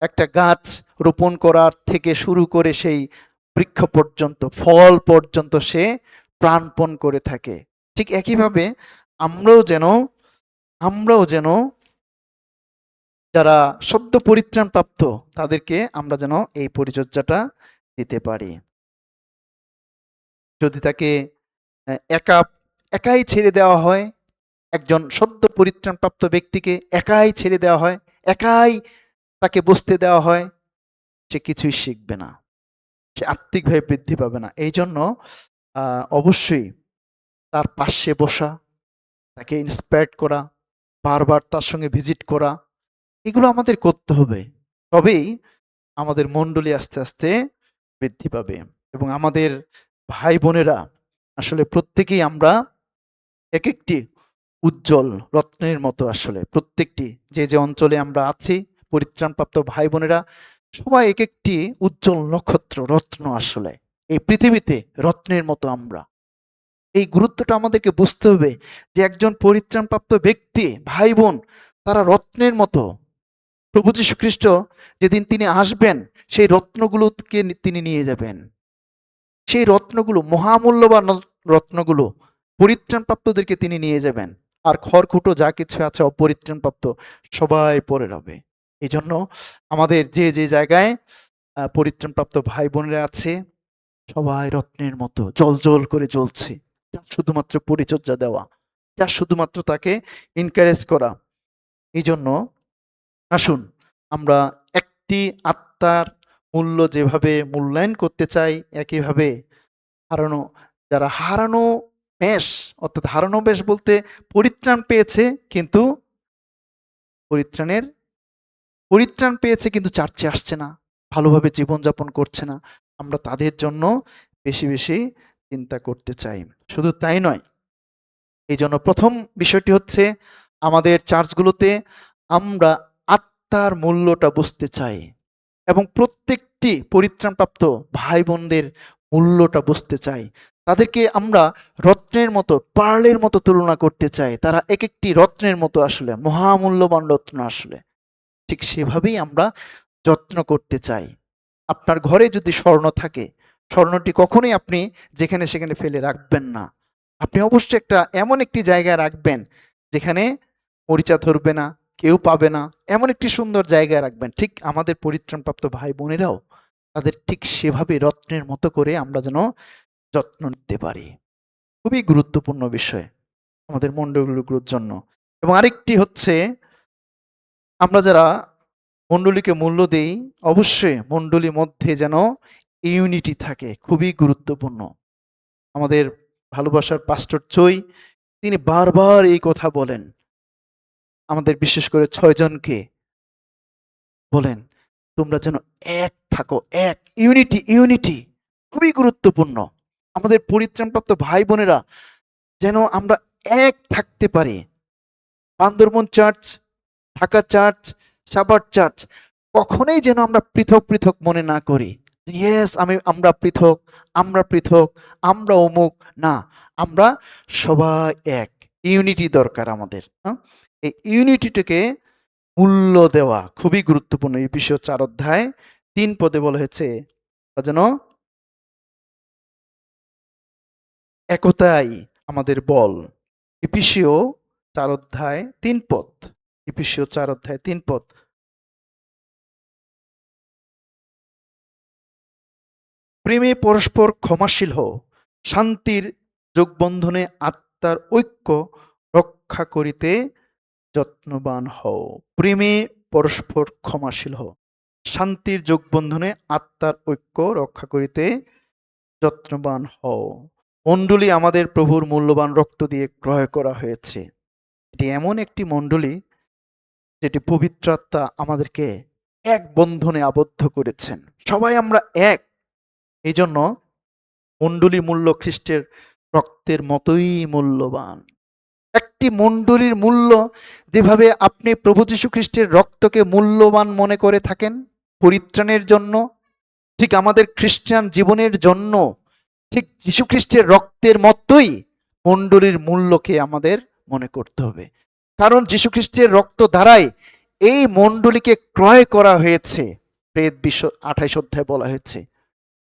একটা গাছ রোপণ করার থেকে শুরু করে সেই বৃক্ষ পর্যন্ত, ফল পর্যন্ত সে প্রাণপণ করে থাকে। ঠিক একইভাবে আমরাও যেন যারা সদ্য পরিত্রাণ প্রাপ্ত, তাদেরকে আমরা যেন এই পরিচর্যাটা দিতে পারি। যদি তাকে একা একাই ছেড়ে দেওয়া হয়, একজন সদ্য পরিত্রাণপ্রাপ্ত ব্যক্তিকে একাই ছেড়ে দেওয়া হয়, একাই তাকে বসতে দেওয়া হয়, সে কিছুই শিখবে না, সে আত্মিকভাবে বৃদ্ধি পাবে না। এই জন্য অবশ্যই তার পাশে বসা, তাকে ইন্সপায়ার্ড করা, বারবার তার সঙ্গে ভিজিট করা, এগুলো আমাদের করতে হবে। তবেই আমাদের মণ্ডলী আস্তে আস্তে বৃদ্ধি পাবে। এবং আমাদের ভাই বোনেরা আসলে প্রত্যেকেই আমরা এক একটি উজ্জ্বল রত্নের মতো। আসলে প্রত্যেকটি যে যে অঞ্চলে আমরা আছি, পরিত্রাণপ্রাপ্ত ভাই বোনেরা সবাই এক একটি উজ্জ্বল নক্ষত্র, রত্ন। আসলে এই পৃথিবীতে রত্নের মতো আমরা। এই গুরুত্বটা আমাদেরকে বুঝতে হবে যে একজন পরিত্রাণপ্রাপ্ত ব্যক্তি, ভাই বোন, তারা রত্নের মতো। প্রভু যীশু খ্রিস্ট যেদিন তিনি আসবেন, সেই রত্নগুলোকে তিনি নিয়ে যাবেন। সেই রত্নগুলো, মহামূল্যবান রত্নগুলো পরিত্রাণপ্রাপ্তদেরকে তিনি নিয়ে যাবেন। আর খড়কুটো যা কিছু আছে অপরিত্রাণপ্রাপ্ত সবাই পড়ে রবে। এই জন্য আমাদের যে যে জায়গায় পরিত্রাণপ্রাপ্ত ভাই বোনেরা আছে, সবাই রত্নের মতো জল জল করে জ্বলছে। যা শুধুমাত্র পরিচর্যা দেওয়া, যা শুধুমাত্র তাকে এনকারেজ করা। এই জন্য আসুন আমরা একটি আত্মার মূল্য যেভাবে মূল্যায়ন করতে চাই, একইভাবে হারানো, যারা হারানো বেশ, অর্থাৎ হারানো বেশ বলতে পরিত্রাণ পেয়েছে কিন্তু পরিত্রাণ পেয়েছে কিন্তু চার্চে আসছে না, ভালোভাবে জীবনযাপন করছে না, আমরা তাদের জন্য বেশি বেশি চিন্তা করতে চাই। শুধু তাই নয়, এই জন্য প্রথম বিষয়টি হচ্ছে আমাদের চার্চগুলোতে আমরা আত্মার মূল্যটা বুঝতে চাই এবং প্রত্যেকটি পরিত্রাণপ্রাপ্ত ভাই বোনদের মূল্যটা বুঝতে চাই। তাদেরকে আমরা রত্নের মতো, পার্লের মতো তুলনা করতে চাই। তারা এক একটি রত্নের মতো, আসলে মহামূল্যবান রত্ন। আসলে ঠিক সেভাবেই আমরা যত্ন করতে চাই। আপনার ঘরে যদি স্বর্ণ থাকে, স্বর্ণটি কখনোই আপনি যেখানে সেখানে ফেলে রাখবেন না। আপনি অবশ্যই এমন একটি জায়গায় রাখবেন যেখানে মরিচা ধরবে না, কেউ পাবে না, এমন একটি সুন্দর জায়গায় রাখবেন। ঠিক আমাদের পরিত্রাণপ্রাপ্ত ভাই বোনেরাও, তাদের ঠিক সেভাবে রত্নের মতো করে আমরা যেন যত্ন নিতে পারি। খুবই গুরুত্বপূর্ণ বিষয় আমাদের মণ্ডলীগুলোর জন্য। এবং আরেকটি হচ্ছে, আমরা যারা মণ্ডলীকে মূল্য দেই, অবশ্যই মণ্ডলীর মধ্যে যেন ইউনিটি থাকে, খুবই গুরুত্বপূর্ণ। আমাদের ভালোবাসার পাস্টর চই, তিনি বারবার এই কথা বলেন, আমাদের বিশেষ করে 6 জনকে বলেন, তোমরা যেন এক থাকো, এক, ইউনিটি, ইউনিটি খুবই গুরুত্বপূর্ণ। আমাদের পরিত্রাণপ্রাপ্ত ভাই বোনেরা যেন আমরা এক থাকতে পারি। Bandarban church, Dhaka church, Savar church, কখনোই যেন আমরা পৃথক পৃথক মনে না করি। ইয়েস, আমরা পৃথক, আমরা পৃথক, আমরা অমুক না, আমরা সবাই এক। ইউনিটি দরকার আমাদের। এই ইউনিটিটাকে মূল্য দেওয়া খুবই গুরুত্বপূর্ণ। এফেসীয় 4 অধ্যায় 3 পদে বলা হয়েছে, যেন একতাই আমাদের বল। এফেসীয় 4 অধ্যায় 3 পদ। এফেসীয় 4 অধ্যায় 3 পদ। প্রেমে পরস্পর ক্ষমাশীল হও, শান্তির যোগবন্ধনে আত্মার ঐক্য রক্ষা করিতে যত্নবান হও। প্রেমে পরস্পর ক্ষমাশীল হও, শান্তির যোগবন্ধনে আত্মার ঐক্য রক্ষা করিতে যত্নবান হও। মণ্ডলী আমাদের প্রভুর মূল্যবান রক্ত দিয়ে ক্রয় করা হয়েছে। এটি এমন একটি মণ্ডলী যেটি পবিত্র আত্মা আমাদেরকে এক বন্ধনে আবদ্ধ করেছেন। সবাই আমরা এক। এই জন্য মণ্ডলী মূল্য খ্রিস্টের রক্তের মতোই মূল্যবান। একটি মণ্ডলীর মূল্য যেভাবে আপনি প্রভু যীশু খ্রিস্টের রক্তকে মূল্যবান মনে করে থাকেন পরিত্রাণের জন্য, ঠিক আমাদের খ্রিস্টান জীবনের জন্য ঠিক যীশু খ্রিস্টের রক্তের মতোই মণ্ডলীর মূল্যকে আমাদের মনে করতে হবে। কারণ যীশু খ্রিস্টের রক্ত দ্বারাই এই মণ্ডলীকে ক্রয় করা হয়েছে। প্রেত 28 অধ্যায়ে বলা হয়েছে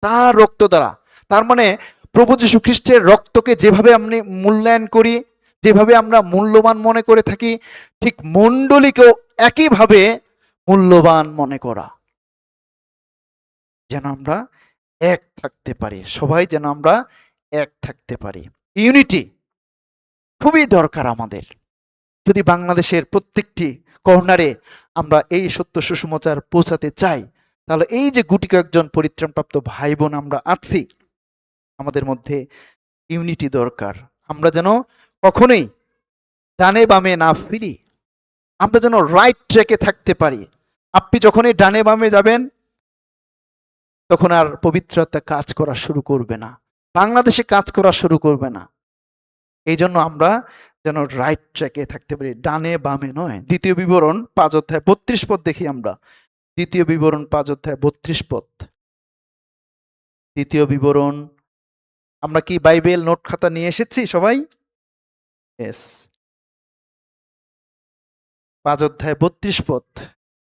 তার রক্ত দ্বারা। তার মানে প্রভু যীশু খ্রিস্টের রক্তকে যেভাবে আমরা মূল্যায়ন করি, যেভাবে আমরা মূল্যবান মনে করে থাকি, ঠিক মণ্ডলীকেও একইভাবে মূল্যবান মনে করা, যেন আমরা এক থাকতে পারি, সবাই যেন আমরা এক থাকতে পারি। ইউনিটি খুবই দরকার আমাদের। যদি বাংলাদেশের প্রত্যেকটি কর্নারে আমরা এই সত্য সুসমাচার পৌঁছাতে চাই, তাহলে এই যে গুটি কয়েকজন পরিত্রাণপ্রাপ্ত ভাই বোন আমরা আছি, আমাদের মধ্যে ইউনিটি দরকার। আমরা যেন কখনোই ডানে বামে না ফিরি, আমরা যেন রাইট ট্র্যাকে থাকতে পারি। আপনি যখনই ডানে বামে যাবেন তখন আর পবিত্রতা কাজ করা শুরু করবে না, বাংলাদেশে কাজ করা শুরু করবে না। এই জন্য আমরা যেন রাইট ট্র্যাকে থাকতে পারি, ডানে বামে নয়। দ্বিতীয় বিবরণ 5 অধ্যায় 32 পদ দেখি আমরা। দ্বিতীয় বিবরণ 5 অধ্যায় 32 পদ। দ্বিতীয় বিবরণ, আমরা কি বাইবেল নোট খাতা নিয়ে এসেছি সবাই? এস 5 অধ্যায় 32 পদ।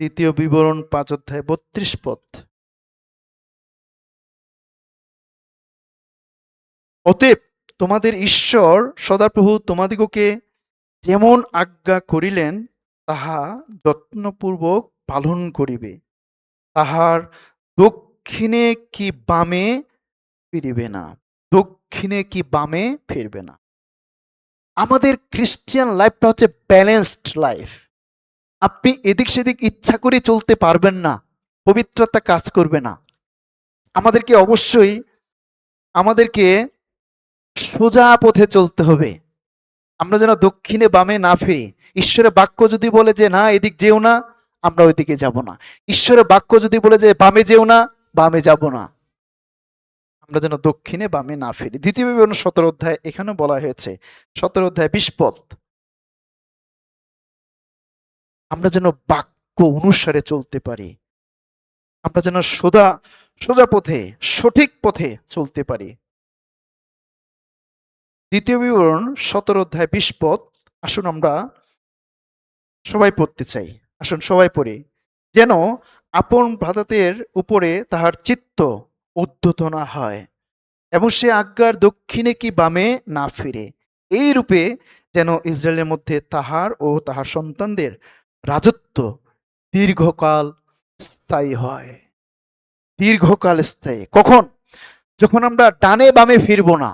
দ্বিতীয় বিবরণ 5 অধ্যায় 32 পদ। অতএব তোমাদের ঈশ্বর সদাপ্রভু তোমাদিগকে যেমন আজ্ঞা করিলেন তাহা যত্নপূর্বক পালন করিবে, তাহার দক্ষিণে কি বামে ফিরিবে না। দক্ষিণে কি বামে ফিরবে না। আমাদের খ্রিস্টিয়ান লাইফটা হচ্ছে ব্যালেন্সড লাইফ। আপনি এদিক সেদিক ইচ্ছা করে চলতে পারবেন না, পবিত্রতা কাজ করবে না। আমাদেরকে অবশ্যই সোজা পথে চলতে হবে। আমরা যেন দক্ষিণে বামে না ফিরি। ঈশ্বরের বাক্য যদি বলে যে না এদিক যেও না, আমরা ওইদিকে যাব না। ঈশ্বরের বাক্য যদি বলে যে বামে যেও না, বামে যাব না। আমরা যেন দক্ষিণে বামে না ফিরি। দ্বিতীয় বিবরণ 17 অধ্যায় এখানে বলা হয়েছে, 17 অধ্যায় 20 পদ। আমরা যেন বাক্য অনুসারে চলতে পারি, আমরা যেন সোজা পথে, সঠিক পথে চলতে পারি। দ্বিতীয় বিবরণ 17 অধ্যায় 20 পদ। আসুন আমরা সবাই পড়তে চাই, আসুন সবাই পড়ি। যেন আপন ভ্রাতাদের উপরে তাহার চিত্ত উদ্ধত না হয় এবং সে আজ্ঞার দক্ষিণে কি বামে না ফিরে। এই রূপে যেন ইসরায়েলের মধ্যে তাহার ও তাহার সন্তানদের রাজত্ব দীর্ঘকাল স্থায়ী হয়। দীর্ঘকাল স্থায়ী কখন? যখন আমরা ডানে বামে ফিরব না,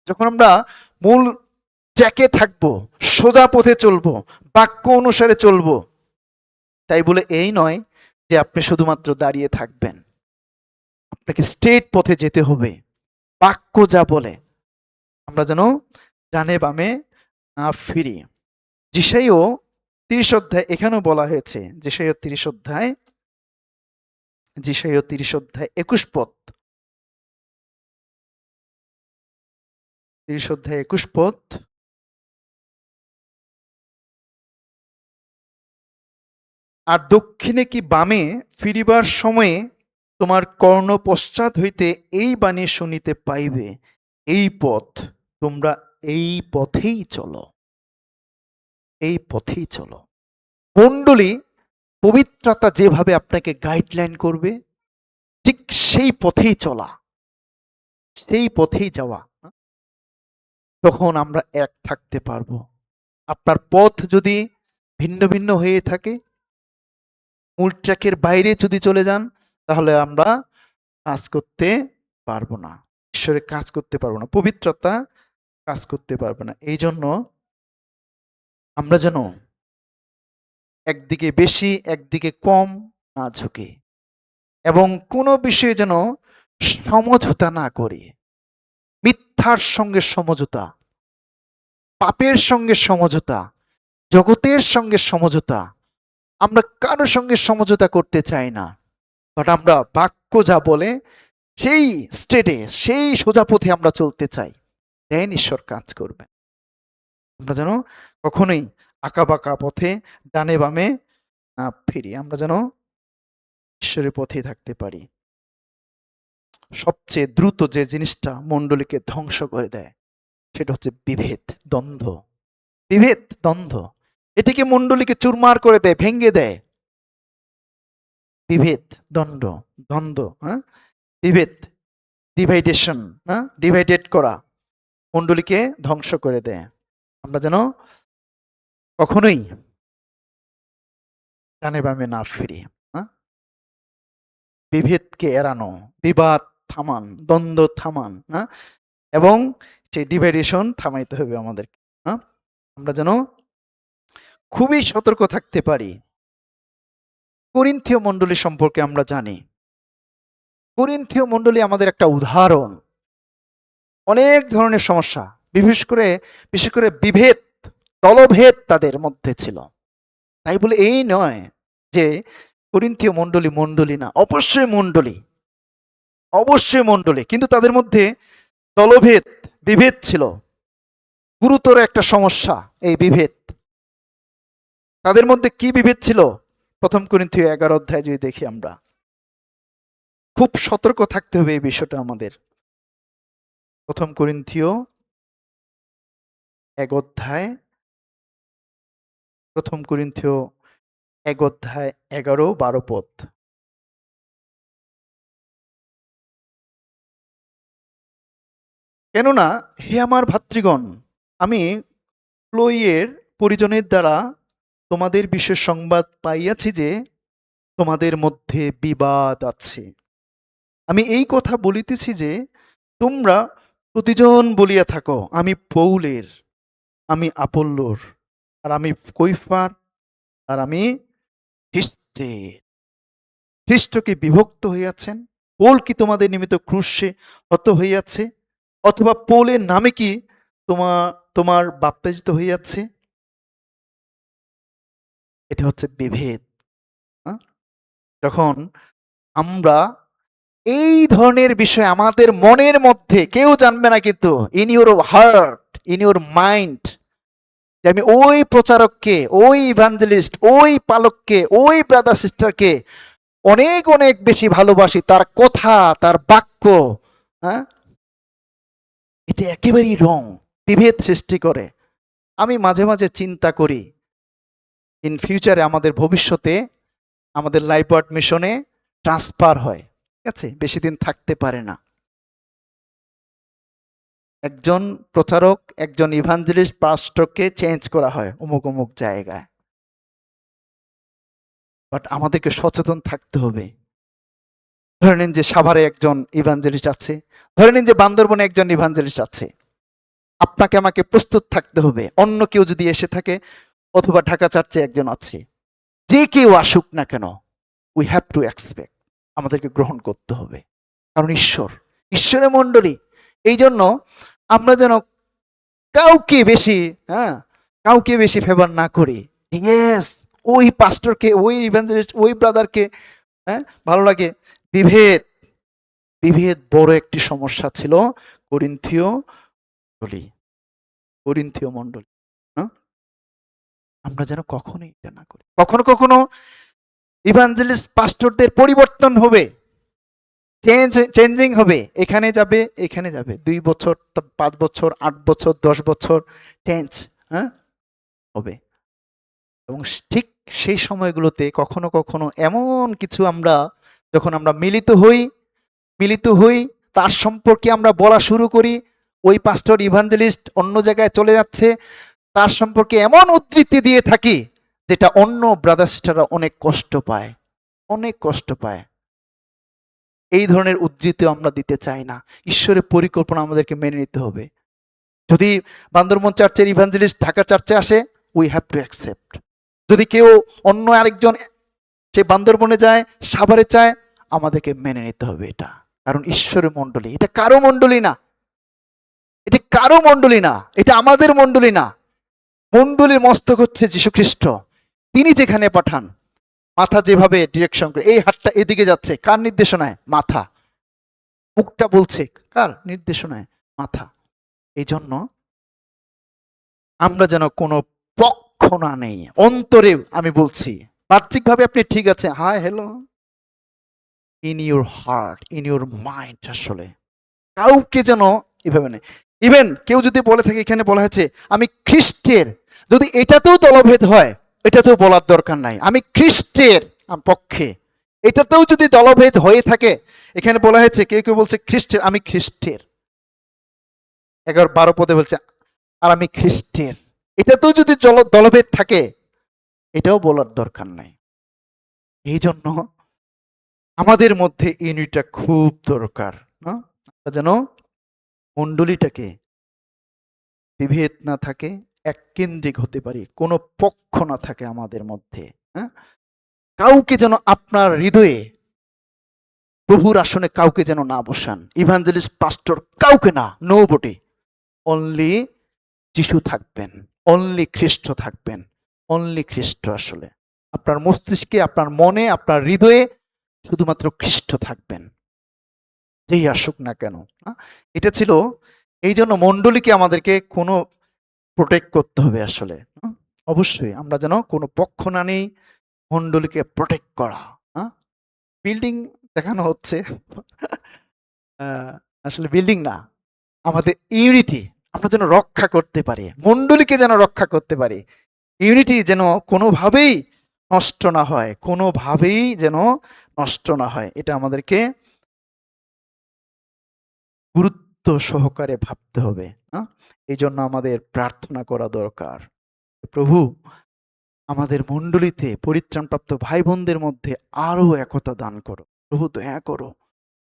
যখন আমরা মূল ট্র্যাকে থাকবো, সোজা পথে চলবো, বাক্য অনুসারে চলবো। তাই বলে এই নয় যে আপনি শুধুমাত্র দাঁড়িয়ে থাকবেন, আপনাকে স্ট্রেট পথে যেতে হবে। বাক্য যা বলে আমরা যেন ডানে বামে না ফিরি। যিশাইও 30 অধ্যায় এখানেও বলা হয়েছে, যিশাইও 30 অধ্যায় 21 পদ। 30 অধ্যায় 21 পদ। আর দক্ষিণে কি বামে ফিরিবার সময়ে তোমার কর্ণ পশ্চাৎ হইতে এই বাণী শুনিতে পাইবে, এই পথ তোমরা এই পথেই চলো, এই পথেই চলো। মণ্ডলী পবিত্রতা যেভাবে আপনাকে গাইডলাইন করবে, ঠিক সেই পথেই চলা, সেই পথেই যাওয়া, তখন আমরা এক থাকতে পারবো। আপনার পথ যদি ভিন্ন ভিন্ন হয়ে থাকে, মূল ট্র্যাকের বাইরে যদি চলে যান, তাহলে আমরা কাজ করতে পারবো না, ঈশ্বরের কাজ করতে পারবো না, পবিত্রতা কাজ করতে পারবো না। এই জন্য আমরা যেন একদিকে বেশি একদিকে কম না ঝুঁকি, এবং কোনো বিষয়ে যেন সমঝোতা না করি। মিথ্যার সঙ্গে সমঝোতা, পাপের সঙ্গে সমঝোতা, জগতের সঙ্গে সমঝোতা, আমরা কারোর সঙ্গে সমঝোতা করতে চাই না। বাট আমরা বাক্য যা বলে সেই স্টেটে, সেই সোজা পথে আমরা চলতে চাই। দেন ঈশ্বর কাজ করবেন। আমরা যেন কখনোই আঁকাবাঁকা পথে ডানে বামে না ফিরি, আমরা যেন ঈশ্বরের পথেই থাকতে পারি। সবচেয়ে দ্রুত যে জিনিসটা মণ্ডলীকে ধ্বংস করে দেয় সেটা হচ্ছে বিভেদ, দ্বন্দ্ব। বিভেদ, দ্বন্দ্ব, এটিকে মণ্ডলীকে চুরমার করে দেয়, ভেঙ্গে দেয়। বিভেদ, দ্বন্দ্ব, দ্বন্দ্ব, হ্যাঁ, বিভেদ, ডিভাইডেশন, হ্যাঁ, ডিভাইডেড করা মণ্ডলীকে ধ্বংস করে দেয়। আমরা যেন কখনোই ডানে বামে না ফিরি, হ্যাঁ, বিভেদকে এড়ানো, বিবাদ থামান, দ্বন্দ্ব থামান, হ্যাঁ, এবং সেই ডিভাইডেশন থামাইতে হবে আমাদের, হ্যাঁ। আমরা যেন খুবই সতর্ক থাকতে পারি। করিন্থীয় মণ্ডলী সম্পর্কে আমরা জানি, করিন্থীয় মণ্ডলী আমাদের একটা উদাহরণ। অনেক ধরনের সমস্যা, বিশেষ করে বিভেদ, দলভেদ তাদের মধ্যে ছিল। তাই বলে এই নয় যে করিন্থীয় মণ্ডলী মণ্ডলী না, অবশ্যই মণ্ডলী, অবশ্যই মণ্ডলী, কিন্তু তাদের মধ্যে দলভেদ, বিভেদ ছিল। গুরুতর একটা সমস্যা এই বিভেদ। তাদের মধ্যে কি বিভেদ ছিল? প্রথম করিন্থীয় 11 অধ্যায় যদি দেখি আমরা, খুব সতর্ক থাকতে হবে এই বিষয়টা আমাদের। প্রথম করিন্থীয় 1 অধ্যায়, প্রথম করিন্থীয় 1 অধ্যায় 11-12 পদ। কেননা হে আমার ভাতৃগণ, আমি ক্লোইয়ের পরিজনের দ্বারা তোমাদের বিশেষ সংবাদ পাইয়াছি যে তোমাদের মধ্যে বিবাদ আছে। আমি এই কথা বলিতেছি যে তোমরা প্রতিজন বলিয়া থাকো, আমি পৌলের, আমি আপল্লোর, আর আমি কৈফার, আর আমি খ্রিস্টের। খ্রিস্ট কি বিভক্ত হইয়াছেন? পৌল কি তোমাদের নিমিত্ত ক্রুশে হত হইয়াছে? অথবা পৌলের নামে কি তোমার তোমার বাপ্তাজিত হইয়াছে? এটা হচ্ছে বিভেদ, হ্যাঁ? যখন আমরা এই ধরনের বিষয় আমাদের মনের মধ্যে, কেউ জানবে না কিন্তু, in your heart, in your mind, যে আমি ওই প্রচারককে, ওই ইভাঞ্জেলিস্ট, ওই পালককে, ওই ব্রাদার সিস্টারকে অনেক অনেক বেশি ভালোবাসি, তার কথা, তার বাক্য, হ্যাঁ, এটা একেবারেই রং, বিভেদ সৃষ্টি করে। আমি মাঝে মাঝে চিন্তা করি, ইন ফিউচারে আমাদের ভবিষ্যতে আমাদের লাইফ ওয়ার্ড মিশনে ট্রান্সফার হয়, ঠিক আছে, বেশি দিন থাকতে পারে না। একজন প্রচারক, একজন ইভাঞ্জেলিস্ট পাস্টরকে চেঞ্জ করা হয় অমুক অমুক জায়গায়। বাট আমাদেরকে সচেতন থাকতে হবে। ধরে নিন যে সাভারে একজন ইভাঞ্জেলিস্ট আছে, ধরে নিন যে বান্দরবনে একজন ইভাঞ্জেলিস্ট আছে, আপনাকে আমাকে প্রস্তুত থাকতে হবে। অন্য কেউ যদি এসে থাকে, অথবা ঢাকা চার্চে একজন আছে, যে কেউ আসুক না কেন, উই হ্যাভ টু এক্সপেক্ট, আমাদেরকে গ্রহণ করতে হবে। কারণ ঈশ্বরের মণ্ডলী। এই জন্য আমরা যেন কাউকে বেশি, হ্যাঁ, কাউকে বেশি ফেভার না করি। ইয়েস, ওই পাস্টরকে, ওই ইভাঞ্জেলিস্ট, ওই ব্রাদারকে, হ্যাঁ, ভালো লাগে। বিভেদ, বিভেদ বড় একটি সমস্যা ছিল করিন্থীয় মণ্ডলী, করিন্থীয় মণ্ডলী, হ্যাঁ? আমরা যেন কখনোই এটা না করি। কখনো কখনো ইভাঞ্জেলিস্ট পাস্টরদের পরিবর্তন হবে, চেঞ্জিং হবে, এখানে যাবে, এখানে যাবে, 2 বছর, 5 বছর, 8 বছর, 10 বছর চেঞ্জ, হ্যাঁ, হবে। এবং ঠিক সেই সময়গুলোতে কখনো কখনো এমন কিছু আমরা, যখন আমরা মিলিত হই, তার সম্পর্কে আমরা বলা শুরু করি, ওই পাস্টর ইভাঞ্জেলিস্ট অন্য জায়গায় চলে যাচ্ছে, তার সম্পর্কে এমন উদ্ধৃতি দিয়ে থাকি যেটা অন্য ব্রাদার সিস্টাররা অনেক কষ্ট পায়, অনেক কষ্ট পায়। এই ধরনের উদ্ধৃতি আমরা দিতে চাই না। ঈশ্বরের পরিকল্পনা আমাদেরকে মেনে নিতে হবে। যদি বান্দরবন চার্চের ইভাঞ্জেলিস্ট ঢাকা চার্চে আসে, উই হ্যাভ টু অ্যাকসেপ্ট। যদি কেউ অন্য আরেকজন সে বান্দরবনে যায়, সাভারে চায়, আমাদেরকে মেনে নিতে হবে এটা। কারণ ঈশ্বরের মণ্ডলী, এটা কারো মণ্ডলী না, এটা কারো মণ্ডলী না, এটা আমাদের মণ্ডলী না। মণ্ডলীর মস্তক হচ্ছে যীশু খ্রিস্ট। তিনি যেখানে পাঠান, মাথা যেভাবে ডিরেকশন করে, এই হাতটা এদিকে যাচ্ছে, কার নির্দেশনায়? মাথা। মুখটা বলছে, কার নির্দেশনায়? মাথা। এই জন্য আমরা যেন কোনো পক্ষ না নেই অন্তরে। আমি বলছি বাহ্যিকভাবে আপনি ঠিক আছে, hi hello, in your heart, in your mind আসলে কাউকে যেন এভাবে নেই। ইভেন কেউ যদি বলে থাকে, এখানে বলা হয়েছে আমি খ্রিস্টের, যদি এটাতেও দলভেদ হয় এটাতেও বলার দরকার নাই, আমি খ্রিস্টের পক্ষে, এটাতেও যদি দলভেদ হয়ে থাকে, এখানে বলা হয়েছে কেউ কেউ বলছে খ্রিস্টের, আমি খ্রিস্টের 11-12 পদে বলছে আর আমি খ্রিস্টের, এটাতেও যদি দলভেদ থাকে এটাও বলার দরকার নাই। এই জন্য আমাদের মধ্যে ইউনিটটা খুব দরকার না, আমরা যেন মণ্ডলীটাকে বিভেদ না থাকে, এককেন্দ্রিক হতে পারি, কোনো পক্ষ না থাকে আমাদের মধ্যে। হ্যাঁ, কাউকে যেন আপনার হৃদয়ে প্রভুর আসনে কাউকে যেন না বসান, ইভাঞ্জেলিস্ট পাস্টর কাউকে না, নো বডি, অনলি যিশু থাকবেন, অনলি খ্রিস্ট থাকবেন, অনলি খ্রিস্ট। আসলে আপনার মস্তিষ্কে, আপনার মনে, আপনার হৃদয়ে শুধুমাত্র খ্রিস্ট থাকবেন, যেই আসুক না কেন। এটা ছিল, এই জন্য মণ্ডলীকে আমাদেরকে কোনো প্রোটেক্ট করতে হবে আসলে। অবশ্যই আমরা যেন কোনো পক্ষ না নেই, মণ্ডলীকে প্রোটেক্ট করা। বিল্ডিং দেখানো হচ্ছে, আসলে বিল্ডিং না, আমাদের ইউনিটি আমরা যেন রক্ষা করতে পারি, মণ্ডলীকে যেন রক্ষা করতে পারি, ইউনিটি যেন কোনোভাবেই নষ্ট না হয়, কোনোভাবেই যেন নষ্ট না হয়, এটা আমাদেরকে গুরুত্ব সহকারে ভাবতে হবে। এই জন্য আমাদের প্রার্থনা করা দরকার, প্রভু আমাদের মণ্ডলীতে পরিত্রাণপ্রাপ্ত ভাই বোনদের মধ্যে আরো একতা দান করো, প্রভু দয়া করো।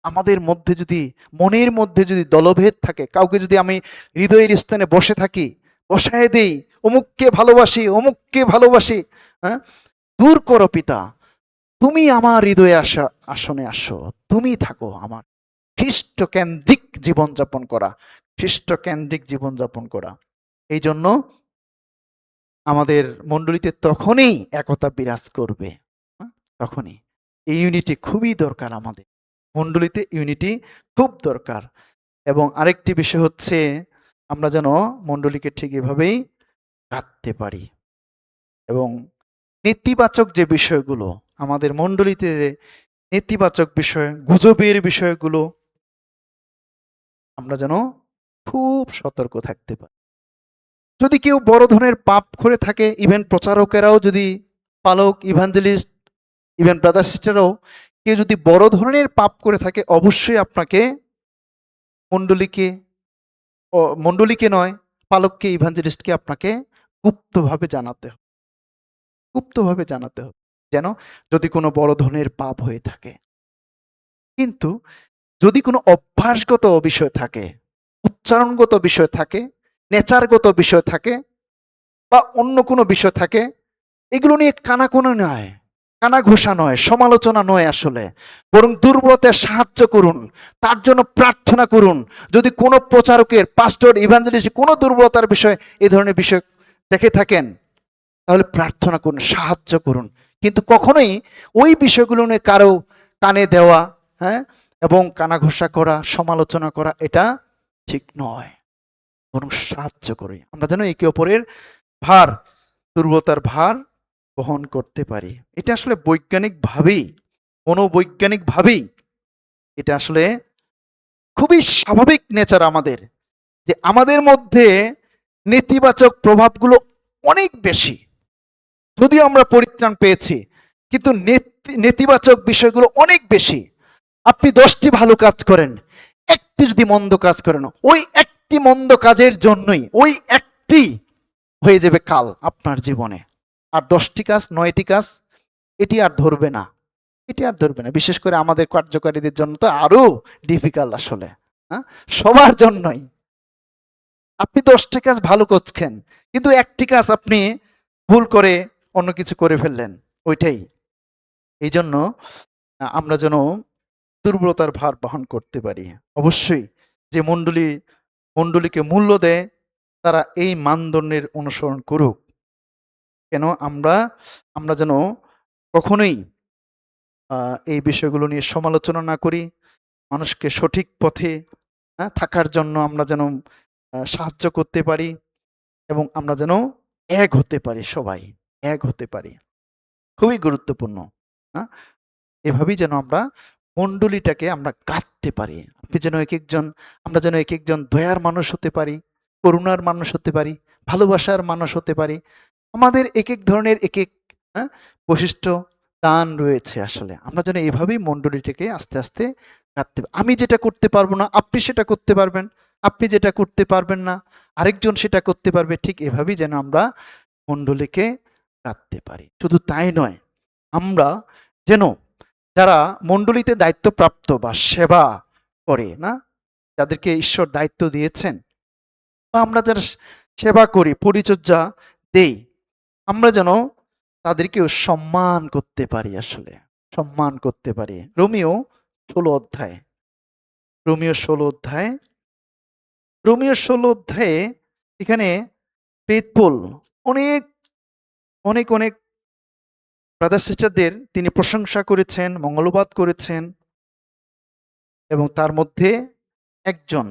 আমাদের মধ্যে যদি, মনের মধ্যে যদি দলভেদ থাকে, কাউকে যদি আমি হৃদয়ের স্থানে বসে থাকি, বসায় দেই, অমুককে ভালোবাসি, অমুককে ভালোবাসি, হ্যাঁ, দূর করো পিতা, তুমি আমার হৃদয়ে আসনে আসো, তুমি থাকো আমার। খ্রিস্ট কেন্দ্রিক জীবনযাপন করা, খ্রিস্ট কেন্দ্রিক জীবনযাপন করা, এই জন্য আমাদের মণ্ডলীতে তখনই একতা বিরাজ করবে, তখনই। এই ইউনিটি খুবই দরকার আমাদের মণ্ডলীতে, ইউনিটি খুব দরকার। এবং আরেকটি বিষয় হচ্ছে আমরা যেন মণ্ডলীকে ঠিক এভাবেই রাখতে পারি, এবং নেতিবাচক যে বিষয়গুলো আমাদের মণ্ডলীতে, নেতিবাচক বিষয়, গুজবের বিষয়গুলো আমরা যেন খুব সতর্ক থাকতে পারি। যদি কেউ বড় ধরনের পাপ করে থাকে, ইভেন প্রচারকেরাও যদি, পালক, ইভাঞ্জেলিস্ট, ইভেন ব্রাদার সিস্টাররাও কেউ যদি বড় ধরনের পাপ করে থাকে, অবশ্যই আপনাকে মণ্ডলীকে, মণ্ডলীকে নয়, পালককে, ইভাঞ্জেলিস্টকে আপনাকে গুপ্তভাবে জানাতে হবে, গুপ্তভাবে জানাতে হবে, যেন যদি কোনো বড় ধরনের পাপ হয়ে থাকে। কিন্তু যদি কোনো অভ্যাসগত বিষয় থাকে, উচ্চারণগত বিষয় থাকে, নেচারগত বিষয় থাকে, বা অন্য কোনো বিষয় থাকে, এগুলো নিয়ে কানাকোনা নয়, কানা ঘোষা নয়, সমালোচনা নয় আসলে, বরং দুর্বলতায় সাহায্য করুন, তার জন্য প্রার্থনা করুন। যদি কোনো প্রচারকের, পাস্টর, ইভাঞ্জেলিস্ট কোনো দুর্বলতার বিষয়, এই ধরনের বিষয় দেখে থাকেন, তাহলে প্রার্থনা করুন, সাহায্য করুন। কিন্তু কখনোই ওই বিষয়গুলো নিয়ে কারো কানে দেওয়া, হ্যাঁ, এবং কানাঘোষা করা, সমালোচনা করা, এটা ঠিক নয়, বরং সাহায্য করি। আমরা যেন একে অপরের ভার, দুর্বলতার ভার বহন করতে পারি। এটা আসলে বৈজ্ঞানিকভাবেই, মনোবৈজ্ঞানিকভাবেই এটা আসলে খুবই স্বাভাবিক নেচার আমাদের, যে আমাদের মধ্যে নেতিবাচক প্রভাবগুলো অনেক বেশি। যদিও আমরা পরিত্রাণ পেয়েছি, কিন্তু নেতিবাচক বিষয়গুলো অনেক বেশি। আপনি 10টি ভালো কাজ করেন, একটি যদি মন্দ কাজ করেন, ওই একটি মন্দ কাজের জন্যই, ওই একটি হয়ে যাবে কাল আপনার জীবনে। আর 10টি কাজ, 9টি কাজ, এটি আর ধরবে না, এটি আর ধরবে না। বিশেষ করে আমাদের কার্যকারীদের জন্য তো আরো ডিফিকাল্ট আসলে, হ্যাঁ, সবার জন্যই। আপনি 10টি কাজ ভালো করছেন, কিন্তু একটি কাজ আপনি ভুল করে অন্য কিছু করে ফেললেন, ওইটাই। এই জন্য আমরা যেন দুর্বলতার ভার বহন করতে পারি। অবশ্যই যে মণ্ডলীকে মূল্য দেয়, তারা এই মানদণ্ডের অনুসরণ করুক। কেন আমরা যেন কখনোই এই বিষয়গুলো নিয়ে সমালোচনা না করি, মানুষকে সঠিক পথে থাকার জন্য আমরা যেন সাহায্য করতে পারি, এবং আমরা যেন এক হতে পারি, সবাই এক হতে পারি, খুবই গুরুত্বপূর্ণ। হ্যাঁ, এভাবেই যেন আমরা মণ্ডলীটাকে আমরা গাঁথতে পারি। আপনি যেন এক একজন, আমরা যেন এক একজন দয়ার মানুষ হতে পারি, করুণার মানুষ হতে পারি, ভালোবাসার মানুষ হতে পারি। আমাদের এক এক ধরনের এক এক, হ্যাঁ, বৈশিষ্ট্য দান রয়েছে। আসলে আমরা যেন এভাবেই মণ্ডলীটাকে আস্তে আস্তে গাঁথতে আমি যেটা করতে পারবো না আপনি সেটা করতে পারবেন, আপনি যেটা করতে পারবেন না আরেকজন সেটা করতে পারবে, ঠিক এভাবেই যেন আমরা মণ্ডলীকে গাঁথতে পারি। শুধু তাই নয়, আমরা যেন যারা মণ্ডলীতে দায়িত্বপ্রাপ্ত বা সেবা করে না, যাদেরকে ঈশ্বর দায়িত্ব দিয়েছেন, বা আমরা যারা সেবা করি, পরিচর্যা দেই, আমরা যেন তাদেরকেও সম্মান করতে পারি। আসলে সম্মান করতে পারি। রোমিও 16 অধ্যায়, রোমিও 16 অধ্যায়, রোমিও 16 অধ্যায়ে এখানে পেতপল অনেক অনেক অনেক ব্রাদার সিস্টারদের তিনি প্রশংসা করেছেন, মঙ্গলবাদ করেছেন, এবং তার মধ্যে একজন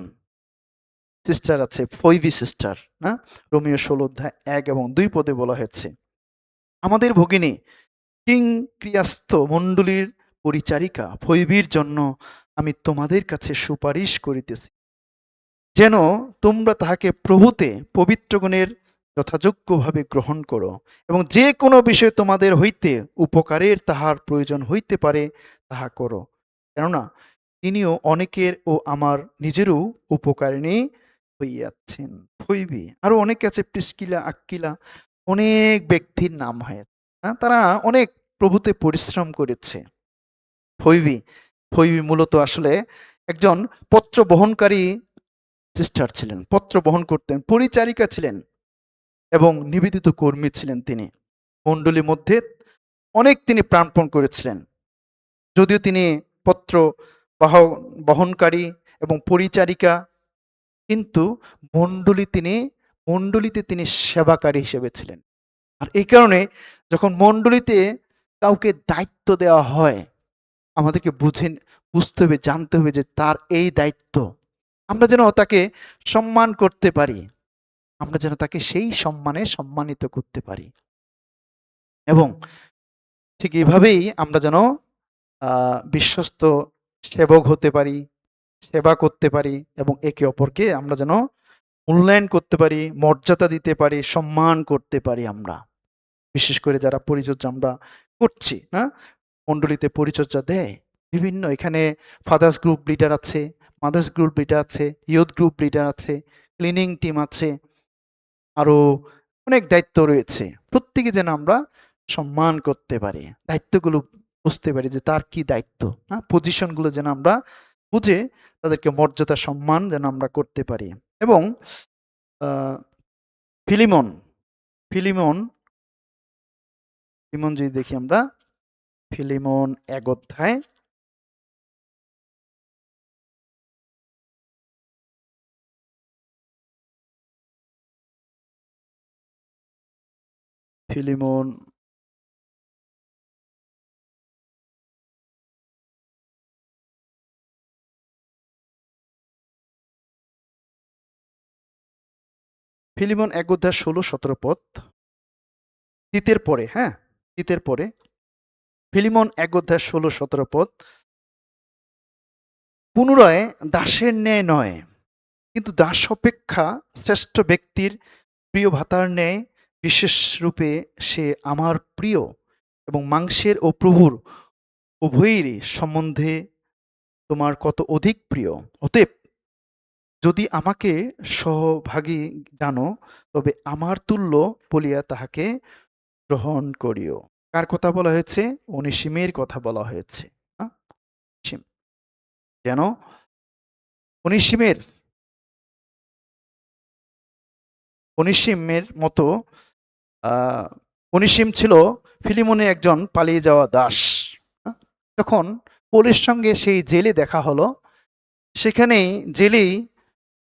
সিস্টার আছে, ফইবি সিস্টার না। রোমিও 16 অধ্যায় 1 এবং 2 পদে বলা হয়েছে, আমাদের ভগিনী কিং ক্রিয়াস্ত মণ্ডলীর পরিচারিকা ফইবির জন্য আমি তোমাদের কাছে সুপারিশ করিতেছি, যেন তোমরা তাহাকে প্রভুতে পবিত্রগণের যথাযোগ্যভাবে গ্রহণ করো, এবং যে কোনো বিষয় তোমাদের হইতে উপকারের তাহার প্রয়োজন হইতে পারে তাহা করো, কেননা তিনিও অনেকের ও আমার নিজেরও উপকারিণী হইয়াছেন। ফইবি, আরো অনেকে আছে, প্রিসকিলা, আক্কিলা, অনেক ব্যক্তির নাম হয়েছে। তারা অনেক প্রভুতে পরিশ্রম করেছে। ফইবি, ফইবি মূলত আসলে একজন পত্র বহনকারী সিস্টার ছিলেন, পত্র বহন করতেন, পরিচারিকা ছিলেন এবং নিবেদিত কর্মী ছিলেন। তিনি মণ্ডলীর মধ্যে অনেক তিনি প্রাণপণ করেছিলেন। যদিও তিনি পত্র বহনকারী এবং পরিচারিকা, কিন্তু মণ্ডলীতে তিনি সেবাকারী হিসেবে ছিলেন। আর এই কারণে যখন মণ্ডলীতে কাউকে দায়িত্ব দেওয়া হয়, আমাদেরকে বুঝতে হবে, জানতে হবে যে তার এই দায়িত্ব, আমরা যেন তাকে সম্মান করতে পারি, আমরা যেন তাকে সেই সম্মানে সম্মানিত করতে পারি, এবং ঠিক এভাবেই আমরা যেন বিশ্বস্ত সেবক হতে পারি, সেবা করতে পারি, এবং একে অপরকে আমরা যেন মূল্যায়ন করতে পারি, মর্যাদা দিতে পারি, সম্মান করতে পারি। আমরা বিশেষ করে যারা পরিচর্যা আমরা করছি না, মণ্ডলীতে পরিচর্যা দেয় বিভিন্ন, এখানে ফাদার্স গ্রুপ লিডার আছে, মাদার্স গ্রুপ লিডার আছে, ইয়ুথ গ্রুপ লিডার আছে, ক্লিনিং টিম আছে, আরো অনেক দায়িত্ব রয়েছে। প্রত্যেকে যেন আমরা সম্মান করতে পারি, দায়িত্বগুলো বুঝতে পারি যে তার কি দায়িত্ব, না পজিশনগুলো যেন আমরা বুঝে তাদেরকে মর্যাদা সম্মান যেন আমরা করতে পারি। এবং ফিলিমন, ফিলিমন ফিলিমন যদি দেখি আমরা, ফিলিমন 1 অধ্যায়, ফিলিমন ফিলিমন 1 অধ্যায় 16-17 পদ, তিতের পরে, হ্যাঁ, তিতের পরে, ফিলিমন 1 অধ্যায় 16-17 পদ, পুনরায় দাসের ন্যায় নয়, কিন্তু দাস অপেক্ষা শ্রেষ্ঠ ব্যক্তির প্রিয় ভাতার ন্যায় বিশেষ রূপে সে আমার প্রিয়, এবং মাংসের ও প্রভুর উভয়েরই সম্বন্ধে তোমার কত অধিক প্রিয়। অতএব যদি আমাকে সহভাগী জানো, তবে আমার তুল্য বলিয়া তাহাকে গ্রহণ করিও। কার কথা বলা হয়েছে? অনিসিমের কথা বলা হয়েছে। যেন অনিসিমের মতো, অনিসিম ছিল ফিলিমনে একজন পালিয়ে যাওয়া দাস। যখন পৌলের সঙ্গে সেই জেলে দেখা হলো, সেখানেই জেলেই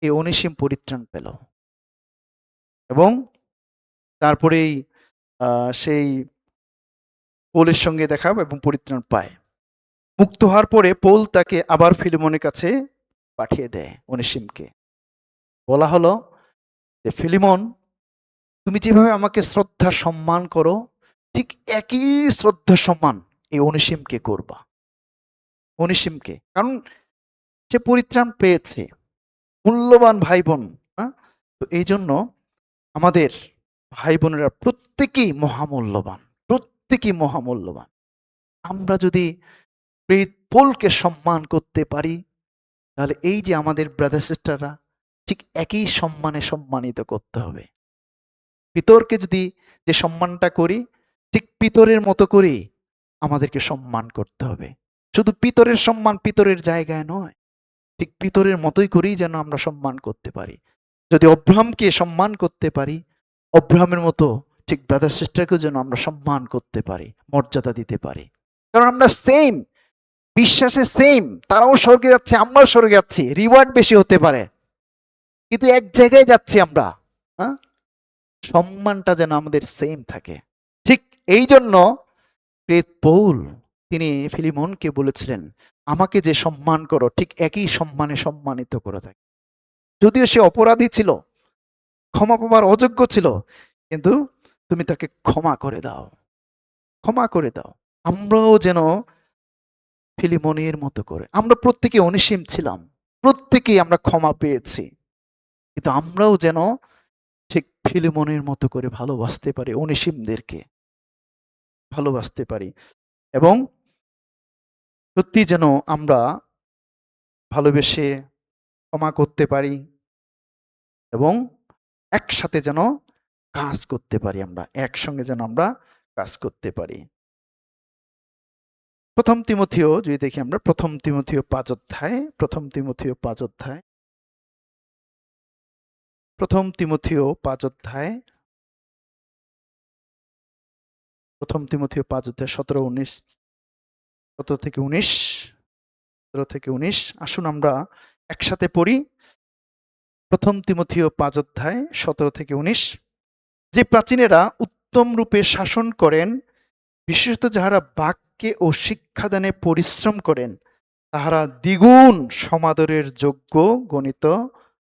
এই অনিসিম পরিত্রাণ পেল, এবং তারপরেই সেই পৌলের সঙ্গে দেখা এবং পরিত্রাণ পায়। মুক্ত হওয়ার পরে পৌল তাকে আবার ফিলিমনের কাছে পাঠিয়ে দেয়। অনিসিমকে বলা হলো যে, ফিলিমন তুমি যেভাবে আমাকে শ্রদ্ধা সম্মান করো, ঠিক একই শ্রদ্ধা সম্মান এই অনিসিমকে করবা। অনিসিমকে, কারণ সে পরিত্রাণ পেয়েছে, মূল্যবান ভাই বোন। হ্যাঁ, তো এই জন্য আমাদের ভাই বোনেরা প্রত্যেকেই মহামূল্যবান, প্রত্যেকেই মহামূল্যবান। আমরা যদি পোলকে সম্মান করতে পারি, তাহলে এই যে আমাদের ব্রাদার সিস্টাররা ঠিক একই সম্মানে সম্মানিত করতে হবে। পিতরকে যদি যে সম্মানটা করি, ঠিক পিতরের মতো করে আমাদেরকে সম্মান করতে হবে। শুধু পিতরের সম্মান পিতরের জায়গায় নয়, ঠিক পিতরের মতোই করেই যেন আমরা সম্মান করতে পারি। যদি অব্রাহামকে সম্মান করতে পারি, অব্রাহামের মতো ঠিক ব্রাদার সিস্টারকেও যেন আমরা সম্মান করতে পারি, মর্যাদা দিতে পারি। কারণ আমরা সেম, বিশ্বাসে সেম। তারাও স্বর্গে যাচ্ছে, আমরাও স্বর্গে যাচ্ছি, রিওয়ার্ড বেশি হতে পারে, কিন্তু এক জায়গায় যাচ্ছি আমরা। হ্যাঁ, সম্মানটা যেন আমাদের সেম থাকে। ঠিক এই জন্য পৌল তিনি ফিলিমনকে বলেছিলেন, আমাকে যে সম্মান করো ঠিক একই সম্মানে সম্মানিত করে থাকে। যদিও সে অপরাধী ছিল, ক্ষমা পাবার অযোগ্য ছিল, কিন্তু তুমি তাকে ক্ষমা করে দাও, ক্ষমা করে দাও। আমরাও যেন ফিলিমনের মতো করে, আমরা প্রত্যেকে অনিসীম ছিলাম, প্রত্যেকেই আমরা ক্ষমা পেয়েছি, কিন্তু আমরাও যেন ঠিক ফিলিমনের মতো করে ভালোবাসতে পারি, অনিসীমদেরকে ভালোবাসতে পারি, এবং সত্যি যেন আমরা ভালোবেসে ক্ষমা করতে পারি, এবং একসাথে যেন কাজ করতে পারি, আমরা একসঙ্গে যেন আমরা কাজ করতে পারি। প্রথম তিমথিও যদি দেখি আমরা, প্রথম তিমথিও 5 অধ্যায়, প্রথম তিমথিও 5 অধ্যায়, প্রথম তিমথিও 5 অধ্যায়, প্রথম তিমথিও 5 অধ্যায় 17-19, 17 থেকে 19, 17 থেকে 19। আসুন আমরা একসাথে পড়ি। প্রথম তিমথিও 5 অধ্যায় 17 থেকে 19। যে প্রাচীনেরা উত্তম রূপে শাসন করেন, বিশেষত যাহারা বাক্যে ও শিক্ষাদানে পরিশ্রম করেন, তাহারা দ্বিগুণ সমাদরের যোগ্য গণিত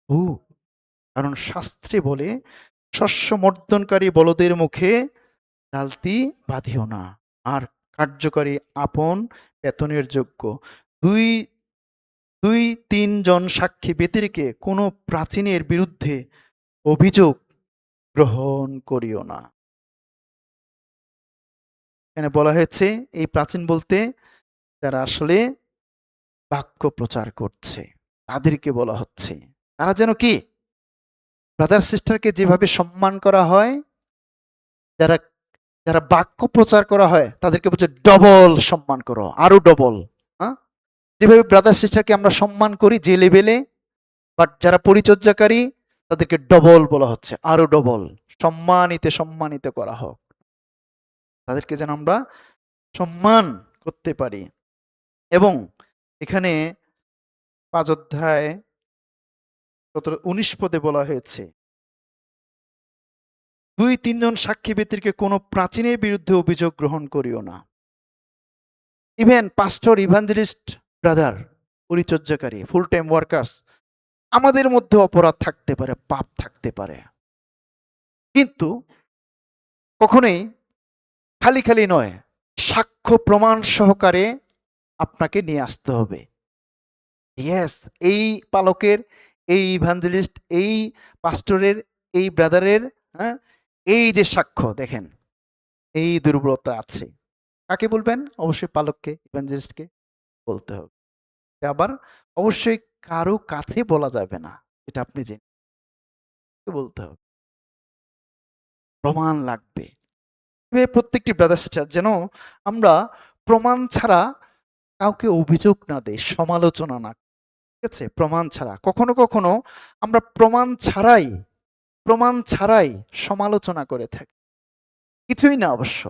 হোক। কারণ শাস্ত্রে বলে, শস্যমর্দনকারী বলদের মুখে ডালতি বাঁধিও না, আর কার্যকারী আপন বেতনের যোগ্য। দুই দুই তিনজন সাক্ষী ব্যতিরেকে কোনো প্রাচীনের বিরুদ্ধে অভিযোগ গ্রহণ করিও না। এখানে বলা হয়েছে এই প্রাচীন বলতে যারা আসলে বাক্য প্রচার করছে তাদেরকে বলা হচ্ছে। তারা যেন কি, ব্রাদার সিস্টারকে যেভাবে সম্মান করা হয়, যারা যারা বাক্য প্রচার করা হয় তাদেরকে বলছে ডবল সম্মান করো, আরো ডবল। হ্যাঁ, যেভাবে ব্রাদার সিস্টারকে আমরা সম্মান করি যে লেভেলে, বাট যারা পরিচর্যাকারী তাদেরকে ডবল বলা হচ্ছে, আরো ডবল সম্মানিত সম্মানিত করা হোক, তাদেরকে যেন আমরা সম্মান করতে পারি। এবং এখানে 5 অধ্যায় 19 পদে বলা হয়েছে, দুই তিনজন সাক্ষী ব্যক্তিকে কোনো প্রাচীনের বিরুদ্ধে অভিযোগ গ্রহণ করিও না। ইভেন পাস্টর, ইভাঞ্জেলিস্ট, ব্রাদার, পরিচর্যাকারী, ফুল টাইম ওয়ার্কার্স, আমাদের মধ্যে অপরাধ থাকতে পারে, পাপ থাকতে পারে, কিন্তু কখনোই খালি খালি নয়, সাক্ষ্য প্রমাণ সহকারে আপনাকে নিয়ে আসতে হবে। ইয়েস, এই পালকের, এই ইভাঞ্জেলিস্ট, এই পাস্টরের, এই ব্রাদারের, হ্যাঁ, এই যে সাক্ষ্য দেখেন, এই দুর্বলতা আছে, কাকে বলবেন? অবশ্যই পালককে, ইভাঞ্জেলিস্টকে বলতে হবে। আবার অবশ্যই কারো কাছে বলা যাবে না, এটা আপনি জেনে বলতে হবে, প্রমাণ লাগবে। প্রত্যেকটি ব্রাদার সিস্টার যেন আমরা প্রমাণ ছাড়া কাউকে অভিযোগ না দেই, সমালোচনা না, ঠিক আছে? প্রমাণ ছাড়া, কখনো কখনো আমরা প্রমাণ ছাড়াই সমালোচনা করে থাকি, কিছুই না অবশ্য।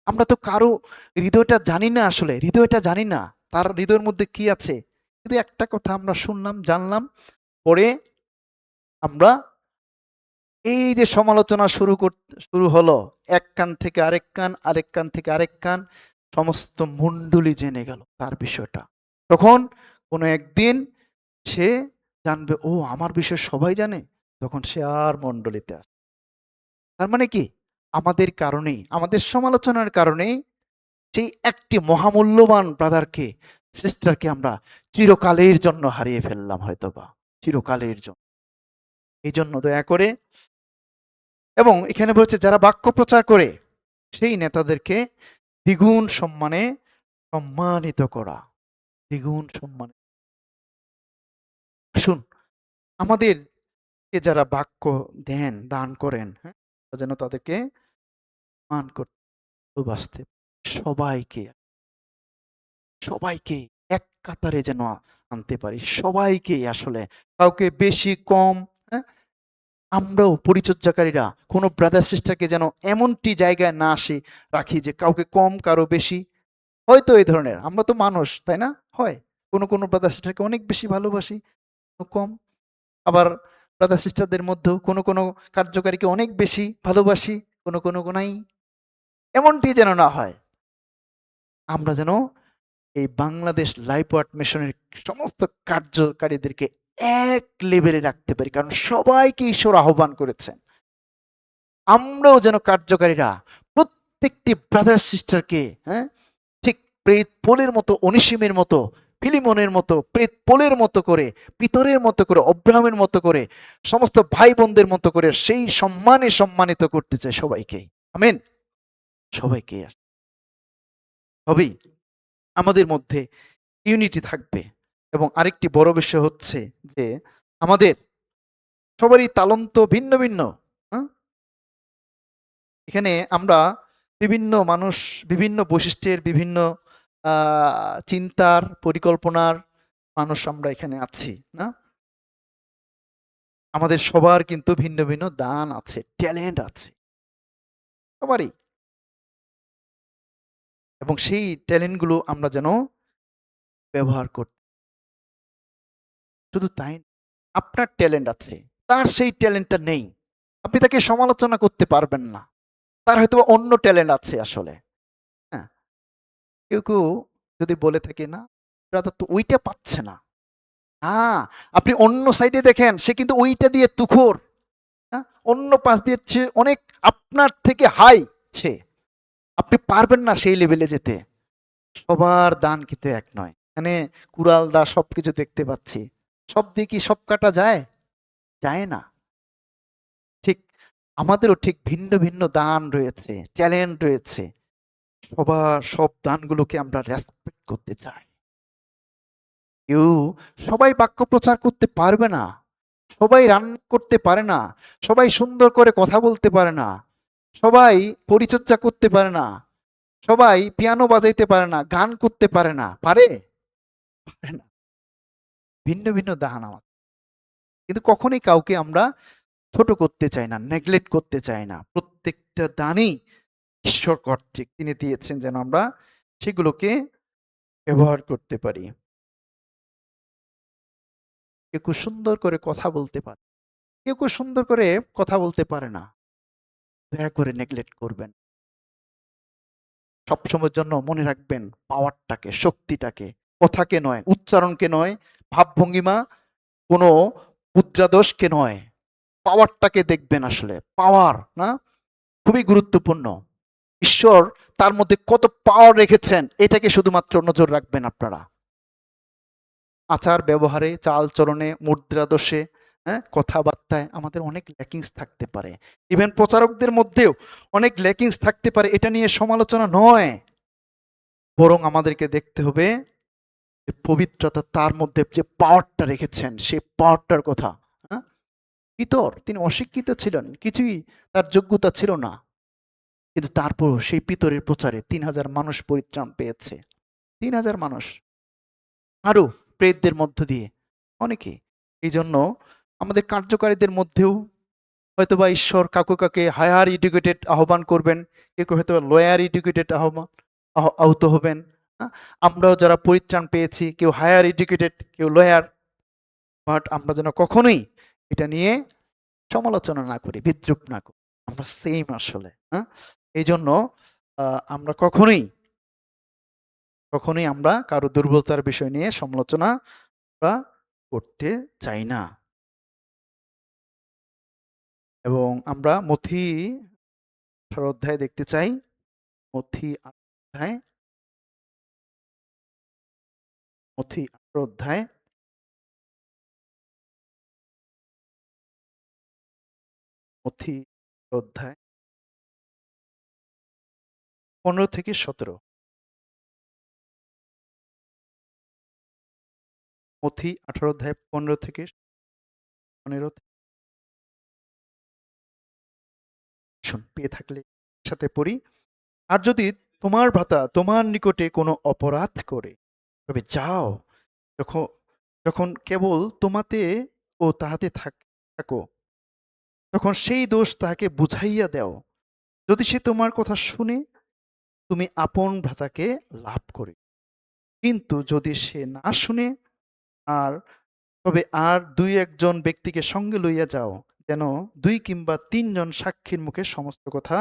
আমরা তো কারো হৃদয়টা জানি না, আসলে হৃদয়টা জানি না তার হৃদয়ের মধ্যে কি আছে, কিন্তু একটা কথা আমরা শুনলাম, জানলাম, পরে আমরা এই যে সমালোচনা শুরু হলো, এক কান থেকে আরেক কান, আরেক কান থেকে আরেক কান, সমস্ত মণ্ডলী জেনে গেল তার বিষয়টা। তখন কোনো একদিন সে জানবে, ও আমার বিষয় সবাই জানে, তখন সে আর মণ্ডলীতে আসে। তার মানে কি? আমাদের কারণেই, আমাদের সমালোচনার কারণেই সেই একটি মহামূল্যবান ব্রাদারকে, সিস্টারকে আমরা চিরকালের জন্য হারিয়ে ফেললাম হয়তোবা। চিরকালের জন্য। এইজন্য দয়া করে, এবং এখানে বলছে যারা বাক্য প্রচার করে সেই নেতাদেরকে দ্বিগুণ সম্মানে সম্মানিত করা। দ্বিগুণ সম্মানে। আসুন, আমাদেরকে যারা বাক্য দেন, দান করেন, হ্যাঁ? যেন তাদেরকে মান করতে, ভালোবাসতে, সবাইকে, সবাইকে এক কাতারে যেন আনতে পারি। সবাইকেই আসলে, কাউকে বেশি কম, হ্যাঁ? আমরাও পরিচর্যাকারীরা কোনো ব্রাদার সিস্টারকে যেন এমনটি জায়গায় না আসি রাখি যে কাউকে কম কারো বেশি। হয়তো এই ধরনের, আমরা তো মানুষ, তাই না? হয়। কোনো কোনো ব্রাদার সিস্টারকে অনেক বেশি ভালোবাসি, কোনো কম। আবার ব্রাদার সিস্টারদের মধ্যেও কোনো কোনো কার্যকারীকে অনেক বেশি ভালোবাসি, কোনো কোনো নাই। এমনটি যেন না হয়। আমরা যেন এই বাংলাদেশ লাইফ ওয়ার্ক মিশনের সমস্ত কার্যকারীদেরকে এক লেভেলে রাখতে পারি, কারণ সবাইকে ঈশ্বর আহ্বান করেছেন। আমরাও যেন কার্যকারীরা প্রত্যেকটি ব্রাদার সিস্টারকে, হ্যাঁ, ঠিক প্রেত পোলের মতো, অনিসিমের মতো, ফিলিমনের মতো, প্রেত পোলের মতো করে, পিতরের মতো করে, অব্রাহামের মতো করে, সমস্ত ভাই বোনদের মতো করে সেই সম্মানে সম্মানিত করতে চাই সবাইকে। আমেন। সবাইকে হবেই আমাদের মধ্যে ইউনিটি থাকবে। এবং আরেকটি বড় বিষয় হচ্ছে যে আমাদের সবারই তালন্ত ভিন্ন ভিন্ন। হ্যাঁ? এখানে আমরা বিভিন্ন মানুষ, বিভিন্ন বৈশিষ্ট্যের, বিভিন্ন চিন্তার, পরিকল্পনার মানুষ আমরা এখানে আছি না? আমাদের সবার কিন্তু ভিন্ন ভিন্ন দান আছে, ট্যালেন্ট আছে সবারই। এবং সেই ট্যালেন্টগুলো আমরা যেন ব্যবহার করতে, শুধু তাই না, আপনার ট্যালেন্ট আছে, তার সেই ট্যালেন্টটা নেই, আপনি তাকে সমালোচনা করতে পারবেন না। তার হয়তো অন্য ট্যালেন্ট আছে আসলে। হ্যাঁ, কেউ কেউ যদি বলে থাকে না, ব্রাদার তো ওইটা পাচ্ছে না, হ্যাঁ, আপনি অন্য সাইডে দেখেন, সে কিন্তু ওইটা দিয়ে তুখোর, হ্যাঁ, অন্য পাশ দিয়ে অনেক আপনার থেকে হাই সে, আপনি পারবেন না সেই লেভেলে যেতে। সবার দান কিন্তু এক নয়। এখানে কুড়াল দা সবকিছু দেখতে পাচ্ছি, সব দিয়ে কি সব কাটা যায়? যায় না। ঠিক আমাদেরও ঠিক ভিন্ন ভিন্ন দান রয়েছে, ট্যালেন্ট রয়েছে। সবার সব দানগুলোকে আমরা রেসপেক্ট করতে চাই। কেউ, সবাই বাক্য প্রচার করতে পারবে না, সবাই রান্না করতে পারে না, সবাই সুন্দর করে কথা বলতে পারে না, সবাই পরিচর্যা করতে পারে না, সবাই পিয়ানো বাজাইতে পারে না, গান করতে পারে না। পারে? পারে না। ভিন্ন ভিন্ন দান আমার, কিন্তু কখনোই কাউকে আমরা ছোট করতে চাই না, নেগলেক্ট করতে চাই না। প্রত্যেকটা দানই ঈশ্বর কর্তৃক তিনি দিয়েছেন, যেন আমরা সেগুলোকে ব্যবহার করতে পারি। কেউ খুব সুন্দর করে কথা বলতে পারে, কেউ খুব সুন্দর করে কথা বলতে পারে না। দয়া করে নেগলেক্ট করবেন। সবসময়ের জন্য মনে রাখবেন পাওয়ারটাকে, শক্তিটাকে, কথাকে নয়, উচ্চারণকে নয়, ভাবভঙ্গিমা, কোনো মুদ্রাদোষকে নয়, পাওয়ারটাকে দেখবেন। আসলে পাওয়ার না, খুবই গুরুত্বপূর্ণ। ঈশ্বর তার মধ্যে কত পাওয়ার রেখেছেন, এটাকে শুধুমাত্র নজর রাখবেন আপনারা। আচার ব্যবহারে, চাল চলনে, মুদ্রা দোষে, হ্যাঁ, কথাবার্তায় আমাদের অনেক ল্যাকিংস থাকতে পারে। ইভেন প্রচারকদের মধ্যেও অনেক ল্যাকিংস থাকতে পারে, এটা নিয়ে সমালোচনা নয়, বরং আমাদেরকে দেখতে হবে যে পবিত্রতা তার মধ্যে যে পাওয়ারটা রেখেছেন, সেই পাওয়ারটার কথা। হ্যাঁ, পিতর তিনি অশিক্ষিত ছিলেন, কিছুই তার যোগ্যতা ছিল না, কিন্তু তারপরও সেই পিতরের প্রচারে ৩,০০০ মানুষ পরিত্রাণ পেয়েছে। ৩,০০০ মানুষ, আরো প্রেতদের মধ্য দিয়ে অনেকে। এই জন্য আমাদের কার্যকারীদের মধ্যেও হয়তোবা ঈশ্বর কাউকে কাউকে হায়ার এডুকেটেড আহ্বান করবেন, কেউ কেউ হয়তো লোয়ার এডুকেটেড আহ্বান আহত হবেন। আমরাও যারা পরিত্রাণ পেয়েছি, কেউ হায়ার এডুকেটেড, কেউ লোয়ার, বাট আমরা যেন কখনোই এটা নিয়ে সমালোচনা না করি, বিদ্রুপ না করি। আমরা সেম আসলে। হ্যাঁ, এই জন্য আমরা কখনোই কখনোই আমরা কারো দুর্বলতার বিষয় নিয়ে সমালোচনা করতে চাই না। এবং আমরা মথি অধ্যায় দেখতে চাই। মথি 18 অধ্যায়, মথি 18 অধ্যায়, মথি অধ্যায় 15 থেকে 17। মথি 18 অধ্যায় 15 থেকে 15 পেয়ে থাকলে সাথে পড়ি। আর যদি তোমার ভ্রাতা তোমার নিকটে কোনো অপরাধ করে, তবে যাও, যখন যখন কেবল তোমাতে ও তাহাতে থাকো, তখন সেই দোষ তাহাকে বুঝাইয়া দাও। যদি সে তোমার কথা শুনে, তুমি আপন ভ্রাতাকে লাভ করে। কিন্তু যদি সে না শুনে, আর তবে আর দুই একজন ব্যক্তিকে সঙ্গে লইয়া যাও, যেন 2 কিংবা 3 জন সাক্ষীর মুখে সমস্ত কথা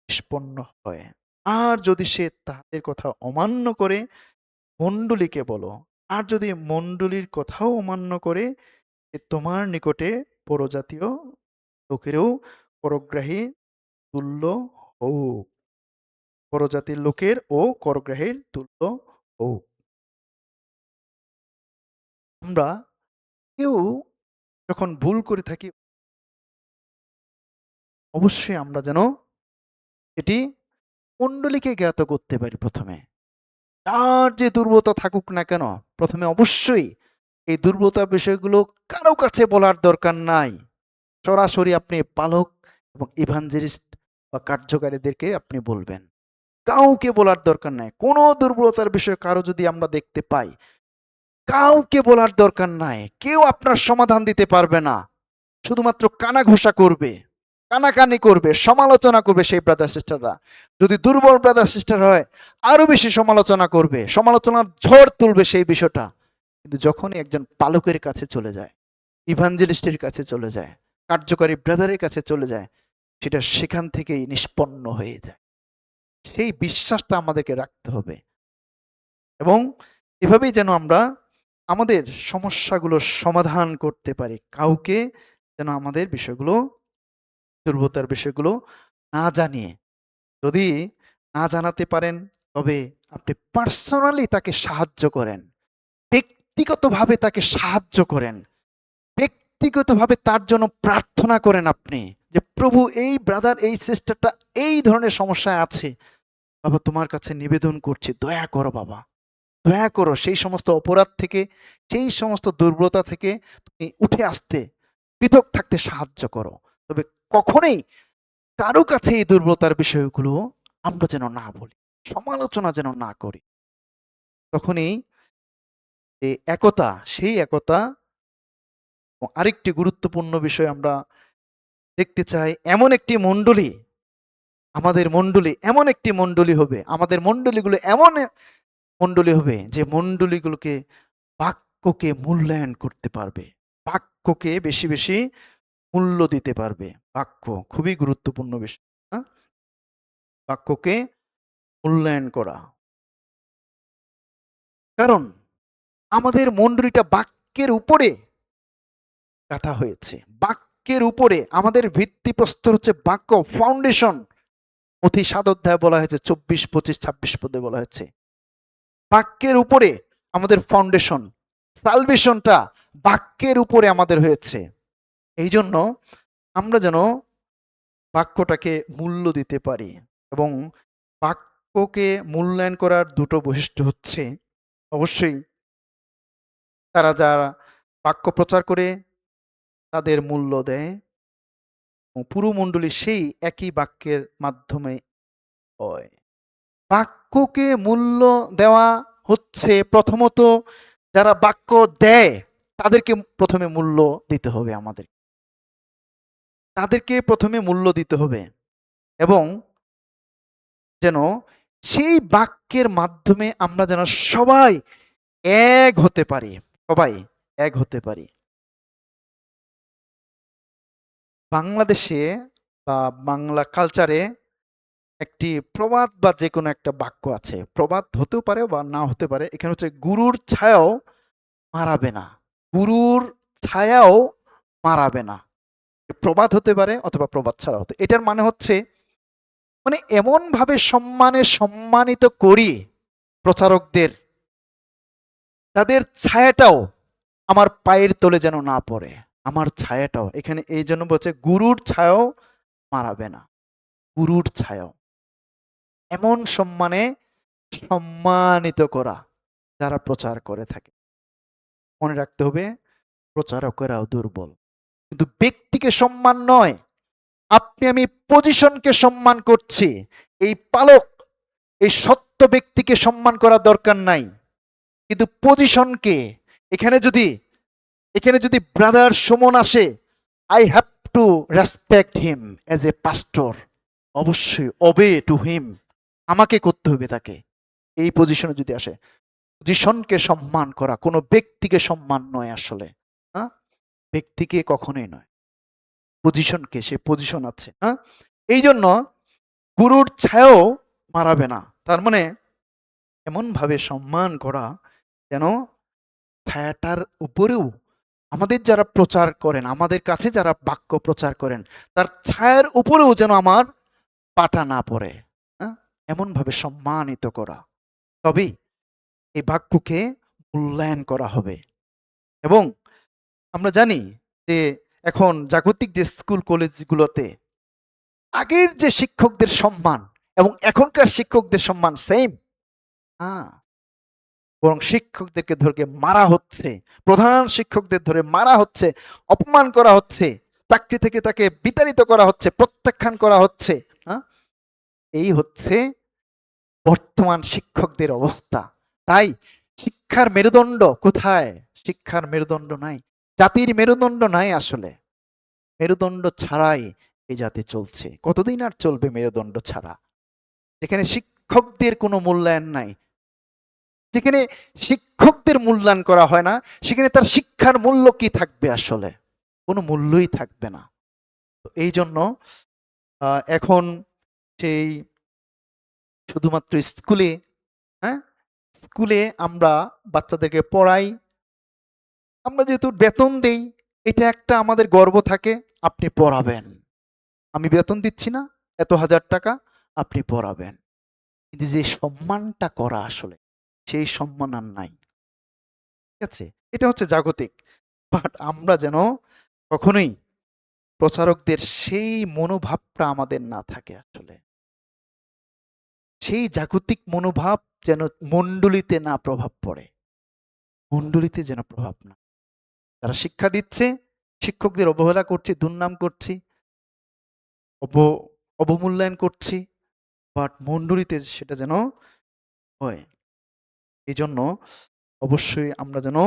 নিষ্পন্ন হয়। আর যদি সে তাহাদের কথা অমান্য করে, মণ্ডলীকে বলো। আর যদি মণ্ডলীর কথাও অমান্য করে, সে তোমার নিকটে পরজাতীয় লোকেরও করগ্রাহী তুল্য হোক। পরজাতির লোকের ও করগ্রাহীর তুল্য হোক। আমরা কেউ যখন ভুল করে থাকি, অবশ্যই আমরা যেন এটি মণ্ডলীকে জ্ঞাত করতে পারি প্রথমে। তার যে দুর্বলতা থাকুক না কেন, প্রথমে অবশ্যই এই দুর্বলতা বিষয়গুলো কারো কাছে বলার দরকার নাই। সরাসরি আপনি পালক এবং ইভাঞ্জেলিস্ট বা কার্যকারীদেরকে আপনি বলবেন। কাউকে বলার দরকার নাই। কোনো দুর্বলতার বিষয়ে কারো যদি আমরা দেখতে পাই, কাউকে বলার দরকার নাই। কেউ আপনার সমাধান দিতে পারবে না। শুধুমাত্র কানাঘুষা করবে, কানাকানি করবে, সমালোচনা করবে সেই ব্রাদার সিস্টাররা। যদি দুর্বল ব্রাদার সিস্টার হয়, আরো বেশি সমালোচনা করবে, সমালোচনার ঝড় তুলবে সেই বিষয়টা। কিন্তু যখনই একজন পালকের কাছে চলে যায়, ইভাঞ্জেলিস্টের কাছে চলে যায়, কার্যকারী ব্রাদারের কাছে চলে যায়, সেটা সেখান থেকেই নিষ্পন্ন হয়ে যায়। সেই বিশ্বাসটা আমাদেরকে রাখতে হবে এবং এভাবেই যেন আমরা আমাদের সমস্যাগুলো সমাধান করতে পারি। কাউকে যেন আমাদের বিষয়গুলো, দুর্বলতার বিষয়গুলো না জানিয়ে, যদি না জানাতে পারেন, তবে আপনি পার্সোনালি তাকে সাহায্য করেন, ব্যক্তিগতভাবে তাকে সাহায্য করেন, ব্যক্তিগতভাবে তার জন্য প্রার্থনা করেন আপনি, যে প্রভু এই ব্রাদার এই সিস্টারটা এই ধরনের সমস্যায় আছে, বাবা তোমার কাছে নিবেদন করছি, দয়া করো বাবা, দয়া করো সেই সমস্ত অপরাধ থেকে, সেই সমস্ত দুর্বলতা থেকে তুমি উঠে আসতে, পৃথক থাকতে সাহায্য করো। তবে কখনোই কারো কাছে এই দুর্বলতার বিষয়গুলো আমরা যেন না বলি, সমালোচনা যেন না করি। তখনই এই একতা, সেই একতা। আরেকটি গুরুত্বপূর্ণ বিষয় আমরা দেখতে চাই, এমন একটি মণ্ডলী, আমাদের মণ্ডলী এমন একটি মণ্ডলী হবে, আমাদের মণ্ডলীগুলো এমন মণ্ডলী হবে যে মণ্ডলীগুলোকে বাক্যকে মূল্যায়ন করতে পারবে, বাক্যকে বেশি বেশি মূল্য দিতে পারবে। বাক্য খুবই গুরুত্বপূর্ণ বিষয়, বাক্যকে মূল্যায়ন করা। কারণ আমাদের মণ্ডলীটা বাক্যের উপরে গাঁথা হয়েছে, বাক্যের উপরে আমাদের ভিত্তিপ্রস্তর হচ্ছে বাক্য, ফাউন্ডেশন। অতি 7 অধ্যায় বলা হয়েছে, 24, 25, 26 পদে বলা হয়েছে বাক্যের উপরে আমাদের ফাউন্ডেশন, সালভেশনটা বাক্যের উপরে আমাদের হয়েছে। এই জন্য আমরা যেন বাক্যটাকে মূল্য দিতে পারি। এবং বাক্যকে মূল্যায়ন করার দুটো বৈশিষ্ট্য হচ্ছে, অবশ্যই তারা যারা বাক্য প্রচার করে তাদের মূল্য দেয়, পুরো মণ্ডলী সেই একই বাক্যের মাধ্যমে হয়। বাক্যকে মূল্য দেওয়া হচ্ছে প্রথমত, যারা বাক্য দেয় তাদেরকে প্রথমে মূল্য দিতে হবে, আমাদের তাদেরকে প্রথমে মূল্য দিতে হবে। এবং যেন সেই বাক্যের মাধ্যমে আমরা যেন সবাই এক হতে পারি, সবাই এক হতে পারি। বাংলাদেশে বা বাংলা কালচারে একটি প্রবাদ বা যে কোনো একটা বাক্য আছে, প্রবাদ হতেও পারে বা না হতে পারে। এখানে হচ্ছে গুরুর ছায়াও মারাবে না, গুরুর ছায়াও মারাবে না। প্রবাদ হতে পারে অথবা প্রবাদ ছাড়া হতে। এটার মানে হচ্ছে মানে এমনভাবে সম্মানিত করি প্রচারকদের, তাদের ছায়াটাও আমার পায়ের তলে যেন না পড়ে। আমার ছায়াটাও এখানে এই জন্য বলছে গুরুর ছায়াও মারাবে না। গুরুর ছায়াও এমন সম্মানিত করা যারা প্রচার করে থাকে। মনে রাখতে হবে প্রচারকেরাও দুর্বল, কিন্তু ব্যক্তিকে সম্মান নয়। আপনি আমি পজিশনকে সম্মান করছি। এই পালক, এই সত্য ব্যক্তিকে সম্মান করার দরকার নাই, কিন্তু পজিশনকে। এখানে যদি ব্রাদার সুমন আসে, I have to respect him as a পাস্টর। অবশ্যই অবে টু হিম, আমাকে করতে হবে তাকে। এই পজিশনে যদি আসে, পজিশনকে সম্মান করা, কোনো ব্যক্তিকে সম্মান নয় আসলে। হ্যাঁ, ব্যক্তিকে কখনোই নয়, পজিশনকে। সে পজিশন আছে। হ্যাঁ, এই জন্য গুরুর ছায়াও মারাবে না। তার মানে এমন ভাবে সম্মান করা যেন ছায়াটার উপরেও আমাদের যারা প্রচার করেন, আমাদের কাছে যারা বাক্য প্রচার করেন, তার ছায়ার উপরেও যেন আমার পাটা না পড়ে। হ্যাঁ, এমন ভাবে সম্মানিত করা, তবেই এই বাক্যকে মূল্যায়ন করা হবে। এবং আমরা জানি যে এখন জাগতিক যে স্কুল কলেজগুলোতে আগের যে শিক্ষকদের সম্মান এবং এখনকার শিক্ষকদের সম্মান সেম। হ্যাঁ, বরং শিক্ষকদেরকে ধরে মারা হচ্ছে, প্রধান শিক্ষকদের ধরে মারা হচ্ছে, অপমান করা হচ্ছে, চাকরি থেকে তাকে বিতাড়িত করা হচ্ছে, প্রত্যাখ্যান করা হচ্ছে। হ্যাঁ, এই হচ্ছে বর্তমান শিক্ষকদের অবস্থা। তাই শিক্ষার মেরুদণ্ড কোথায়? শিক্ষার মেরুদণ্ড নাই, জাতির মেরুদণ্ড নাই আসলে। মেরুদণ্ড ছাড়াই এই জাতি চলছে। কতদিন আর চলবে মেরুদণ্ড ছাড়া? যেখানে শিক্ষকদের কোনো মূল্যায়ন নাই, যেখানে শিক্ষকদের মূল্যায়ন করা হয় না, সেখানে তার শিক্ষার মূল্য কি থাকবে আসলে? কোনো মূল্যই থাকবে না। তো এই জন্য এখন সেই শুধুমাত্র স্কুলে, হ্যাঁ, স্কুলে আমরা বাচ্চাদেরকে পড়াই, আমরা যেহেতু বেতন দেই, এটা একটা আমাদের গর্ব থাকে। আপনি পড়াবেন, আমি বেতন দিচ্ছি না, এত হাজার টাকা, আপনি পড়াবেন। কিন্তু যে সম্মানটা করা আসলে, সেই সম্মান আর নাই। ঠিক আছে, এটা হচ্ছে জাগতিক। বাট আমরা যেন কখনোই প্রচারকদের সেই মনোভাবটা আমাদের না থাকে আসলে। সেই জাগতিক মনোভাব যেন মণ্ডলীতে না প্রভাব পড়ে, মণ্ডলীতে যেন প্রভাব না। তারা শিক্ষা দিচ্ছে, শিক্ষকদের অবহেলা করছি, দুর্নাম করছি, অব অবমূল্যায়ন করছি, বাট মণ্ডলীতে সেটা যেন হয়। এই জন্য অবশ্যই আমরা যেন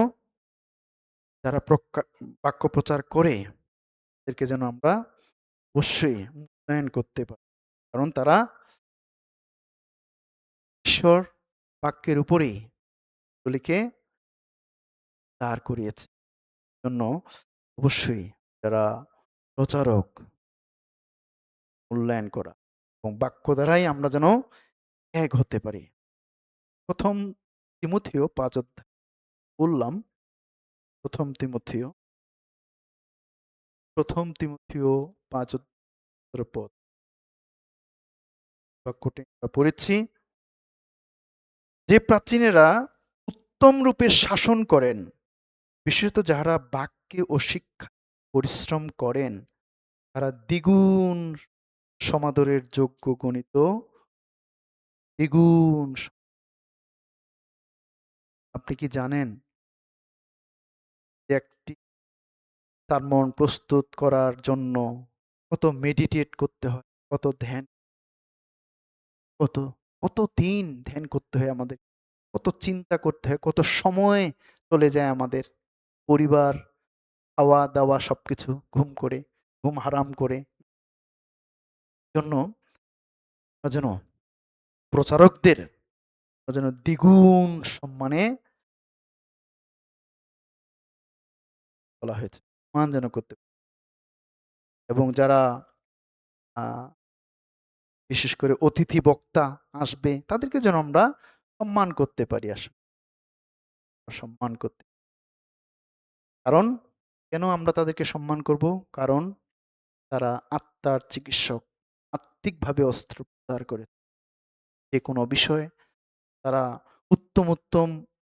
যারা বাক্য প্রচার করে, তাদেরকে যেন আমরা অবশ্যই মূল্যায়ন করতে পারি। কারণ তারা ঈশ্বর বাক্যের উপরেই এগুলিকে দাঁড় করিয়েছে। জন্য অবশ্যই যারা প্রচারক, মূল্যায়ন করা এবং বাক্য দ্বারাই আমরা যেন এক হতে পারি। প্রথম তিমথিও ৫ অধ্যায় বললাম, প্রথম তিমথিও ৫ পদ বাক্যটি আমরা পড়েছি যে প্রাচীনেরা উত্তম রূপে শাসন করেন, বিশেষত যাহারা বাক্যে ও শিক্ষা পরিশ্রম করেন, তারা দ্বিগুণ সমাদরের যোগ্য গণিত। দ্বিগুণ আপনি কি জানেন যে একটি সারমন প্রস্তুত করার জন্য কত মেডিটেট করতে হয়, কত ধ্যান, কত কত দিন ধ্যান করতে হয় আমাদের, কত চিন্তা করতে হয়, কত সময় চলে যায় আমাদের, পরিবার, খাওয়া দাওয়া সবকিছু ঘুম হারাম করে। জন্য যেন প্রচারকদের যেন দ্বিগুণ সম্মানে বলা হয়েছে, সম্মান যেন করতে। এবং যারা বিশেষ করে অতিথি বক্তা আসবে, তাদেরকে যেন আমরা সম্মান করতে পারি আসলে, সম্মান করতে। কারণ কেন আমরা তাদেরকে সম্মান করব? কারণ তারা আত্মার চিকিৎসক, আত্মিকভাবে প্রচার করে যে কোনো বিষয়ে তারা উত্তম উত্তম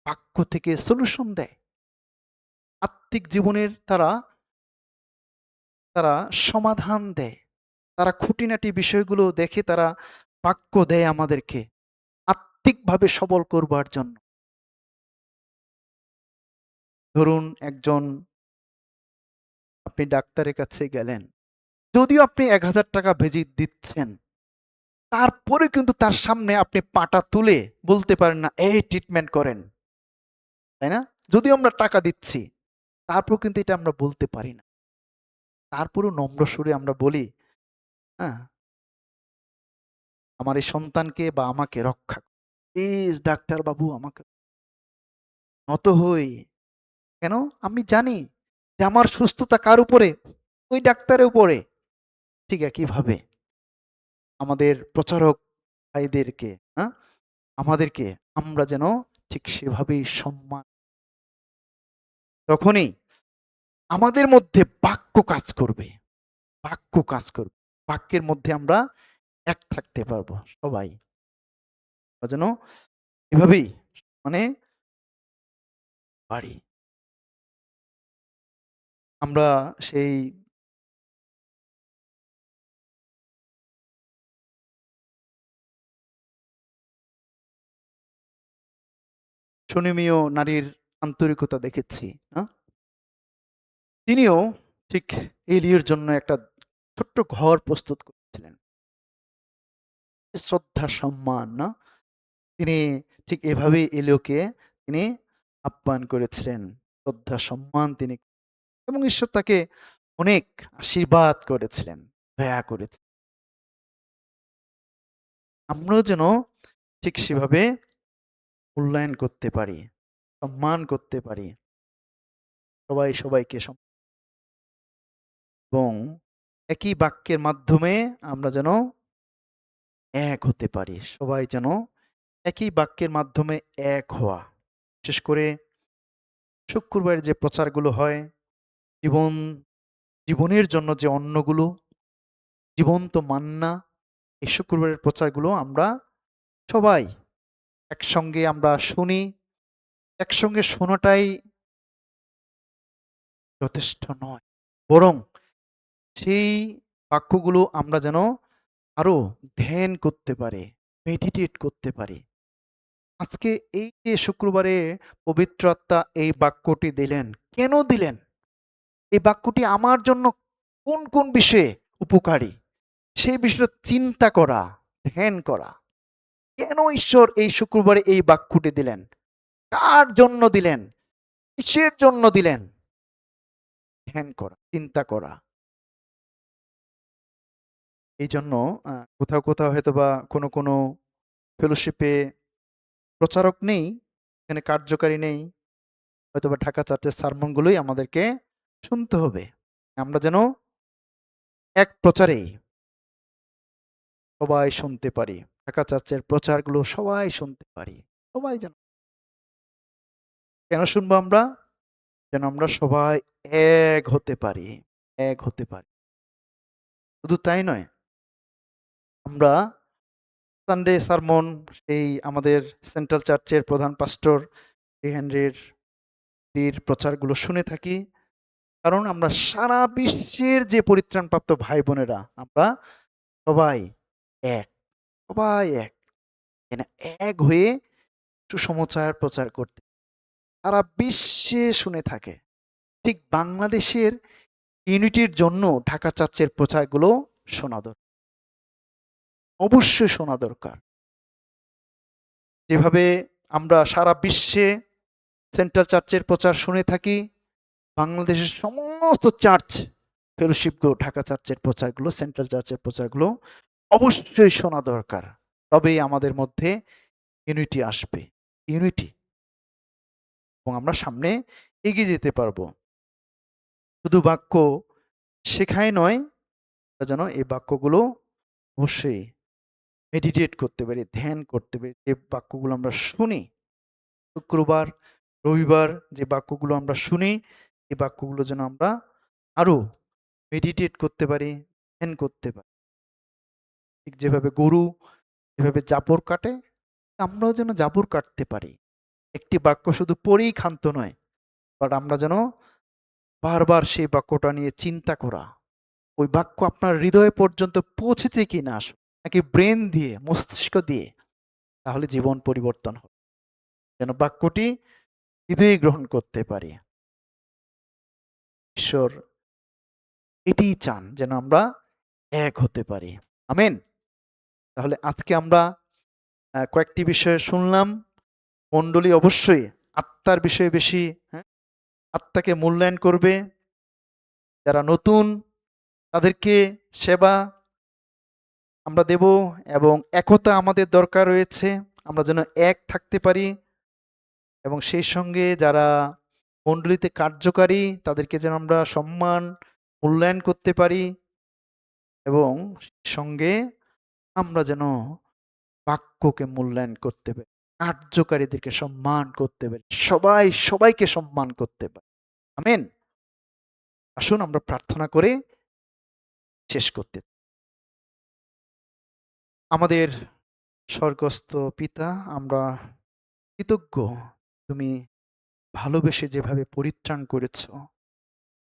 বাক্য থেকে সলিউশন দেয়। আত্মিক জীবনের তারা তারা সমাধান দেয়। তারা খুঁটিনাটি বিষয়গুলো দেখে তারা বাক্য দেয় আমাদেরকে আত্মিকভাবে সবল করবার জন্য। ধরুন একজন, আপনি ডাক্তারের কাছে গেলেন, যদিও আপনি ১,০০০ টাকা ভিজিট দিচ্ছেন, তারপরে কিন্তু তার সামনে আপনি পাটা তুলে বলতে পারেন না, এই ট্রিটমেন্ট করেন, তাই না? যদিও আমরা টাকা দিচ্ছি, তারপর কিন্তু এটা আমরা বলতে পারি না। তারপরও নম্র সুরে আমরা বলি, হ্যাঁ, আমার এই সন্তানকে বা আমাকে রক্ষা করুন। প্লিজ ডাক্তার বাবু আমাকে নত হই। কেন? আমি জানি যে আমার সুস্থতা কার উপরে? ওই ডাক্তারের উপরে। ঠিক একইভাবে আমাদের প্রচারক ভাইদেরকে, হ্যাঁ, আমাদেরকে আমরা যেন ঠিক সেভাবেই সম্মান, তখনই আমাদের মধ্যে বাক্য কাজ করবে। বাক্য কাজ করবে। বাক্যের মধ্যে আমরা এক থাকতে পারবো সবাই। আমরা যেন এভাবেই মানে পারি। আমরা সেই সুনিমীয় নারীর আন্তরিকতা দেখেছি, না? তিনিও ঠিক এলির জন্য একটা ছোট্ট ঘর প্রস্তুত করেছিলেন। শ্রদ্ধা সম্মান, না? তিনি ঠিক এভাবেই এলিওকে তিনি আপ্যায়ন করেছিলেন। শ্রদ্ধা সম্মান তিনি, এবং ঈশ্বর তাকে অনেক আশীর্বাদ করেছিলেন, দয়া করেছেন। আমরাও যেন ঠিক সেভাবে মূল্যায়ন করতে পারি, সম্মান করতে পারি। সবাই সবাইকে এবং একই বাক্যের মাধ্যমে আমরা যেন এক হতে পারি। সবাই যেন একই বাক্যের মাধ্যমে এক হওয়া। বিশেষ করে শুক্রবারের যে প্রচারগুলো হয়, জীবন জীবনের জন্য যে অন্নগুলো, জীবন্ত মান্না, এই শুক্রবারের প্রচারগুলো আমরা সবাই একসঙ্গে আমরা শুনি। একসঙ্গে শোনাটাই যথেষ্ট নয়। বরং সেই বাক্যগুলো আমরা যেন আরো ধ্যান করতে পারি, মেডিটেট করতে পারি। আজকে এই যে শুক্রবারে পবিত্র আত্মা এই বাক্যটি দিলেন, কেন দিলেন? এই বাক্যটি আমার জন্য কোন কোন বিষয়ে উপকারী? সেই বিষয়ে চিন্তা করা, ধ্যান করা। কেন ঈশ্বর এই শুক্রবারে এই বাক্যটি দিলেন? কার জন্য দিলেন? কিসের জন্য দিলেন? ধ্যান করা, চিন্তা করা। এই জন্য কোথাও কোথাও হয়তোবা কোনো কোনো ফেলোশিপে প্রচারক নেই, এখানে কার্যকারী নেই। হয়তোবা ঢাকা চার্চের সারমনগুলোই আমাদেরকে শুনতে হবে। আমরা যেন এক প্রচারেই সবাই শুনতে পারি। ঢাকা চার্চের প্রচারগুলো সবাই শুনতে পারি। সবাই যেন, কেন শুনবো আমরা? যেন আমরা সবাই এক হতে পারি, এক হতে পারি। শুধু তাই নয়, আমরা সানডে সারমন সেই আমাদের সেন্ট্রাল চার্চের প্রধান পাস্টর হেনরির প্রচারগুলো শুনে থাকি। কারণ আমরা সারা বিশ্বের যে পরিত্রাণপ্রাপ্ত ভাই বোনেরা, আমরা সবাই এক, সবাই এক। এখানে এক হয়ে সুসমাচার প্রচার করতে সারা বিশ্বে শুনে থাকে। ঠিক বাংলাদেশের ইউনিটির জন্য ঢাকা চার্চের প্রচারগুলো শোনা দরকার, অবশ্যই শোনা দরকার। যেভাবে আমরা সারা বিশ্বে সেন্ট্রাল চার্চের প্রচার শুনে থাকি, বাংলাদেশের সমস্ত চার্চ ফেলোশিপগুলো ঢাকা চার্চের প্রচারগুলো, সেন্ট্রাল চার্চের প্রচারগুলো অবশ্যই শোনা দরকার। তবেই আমাদের মধ্যে ইউনিটি আসবে, ইউনিটি, এবং আমরা সামনে এগিয়ে যেতে পারবো। শুধু বাক্য শেখায় নয়, আমরা যেন এই বাক্যগুলো অবশ্যই মেডিটেট করতে পারি, ধ্যান করতে পারি। যে বাক্যগুলো আমরা শুনি শুক্রবার, রবিবার, যে বাক্যগুলো আমরা শুনি, এই বাক্যগুলো যেন আমরা আরো মেডিটেট করতে পারি, ধ্যান করতে পারি। ঠিক যেভাবে গরু এভাবে জাবর কাটে, আমরাও যেন জাবর কাটতে পারি। একটি বাক্য শুধু পড়েই ক্ষান্ত নয়, বাট আমরা যেন বারবার সেই বাক্যটা নিয়ে চিন্তা করা, ওই বাক্য আপনার হৃদয় পর্যন্ত পৌঁছেছে কিনা আসলে, নাকি ব্রেন দিয়ে, মস্তিষ্ক দিয়ে, তাহলে জীবন পরিবর্তন হবে। যেন বাক্যটি হৃদয়ে গ্রহণ করতে পারি। ঈশ্বর এটিই চান, যেন আমরা এক হতে পারি। আমেন। তাহলে আজকে আমরা কয়েকটি বিষয় শুনলাম। মণ্ডলী অবশ্যই আত্মার বিষয়ে বেশি, হ্যাঁ, আত্মাকে মূল্যায়ন করবে। যারা নতুন তাদেরকে সেবা আমরা দেব, এবং একতা আমাদের দরকার রয়েছে, আমরা যেন এক থাকতে পারি। এবং সেই সঙ্গে যারা মণ্ডলীতে কার্যকারী তাদেরকে যেন আমরা সম্মান মূল্যায়ন করতে পারি, এবং সঙ্গে আমরা যেন বাক্যকে মূল্যায়ন করতে পারি, কার্যকারীদেরকে সম্মান করতে পারি, সবাই সবাইকে সম্মান করতে পারি। আমেন। আসুন আমরা প্রার্থনা করে শেষ করতে। আমাদের স্বর্গস্থ পিতা, আমরা কৃতজ্ঞ, তুমি ভালোবেসে যেভাবে পরিত্রাণ করেছ,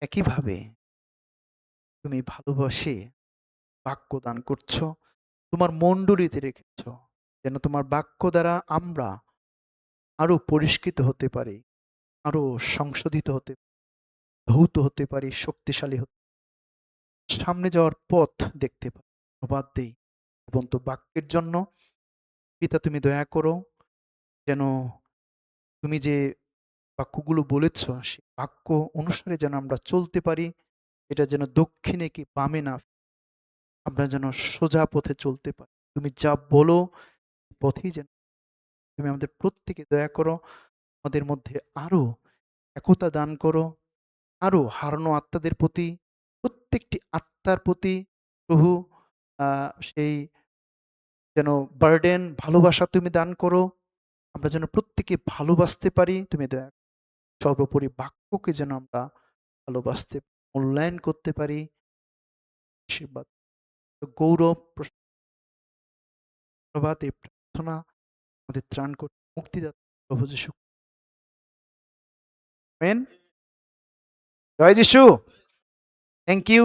একইভাবে তুমি ভালোবাসে বাক্য দান করছো, তোমার মণ্ডলীতে রেখেছ, যেন তোমার বাক্য দ্বারা আমরা আরো পরিষ্কৃত হতে পারি, আরো সংশোধিত হতে, ধৌত হতে পারি, শক্তিশালী হতে, সামনে যাওয়ার পথ দেখতে পারি। ধন্যবাদ দেই এবং তো বাক্যের জন্য। পিতা, তুমি দয়া করো যেন তুমি যে বাক্যগুলো বলেছ সে বাক্য অনুসারে যেন আমরা চলতে পারি। এটা যেন দক্ষিণে কি বামে না, আমরা যেন সোজা পথে চলতে পারি। তুমি যা বলো পথেই যেন, তুমি আমাদের প্রত্যেকে দয়া করো, আমাদের মধ্যে আরো একতা দান করো, আরো হারানো আত্মাদের প্রতি, প্রত্যেকটি আত্মার প্রতি প্রভু সেই যেন বার্ডেন ভালোবাসা তুমি দান করো, আমরা যেন প্রত্যেকে ভালোবাসতে পারি। তুমি দয়া, সর্বোপরি বাক্যকে যেন আমরা ভালোবাসতে, মূল্যায়ন করতে পারি। আশীর্বাদ, গৌরব, ধন্যবাদ, এই প্রার্থনা আমাদের ত্রাণ করতে মুক্তিদাতা প্রভু যিশু। আমেন। জয় যিশু। Thank you.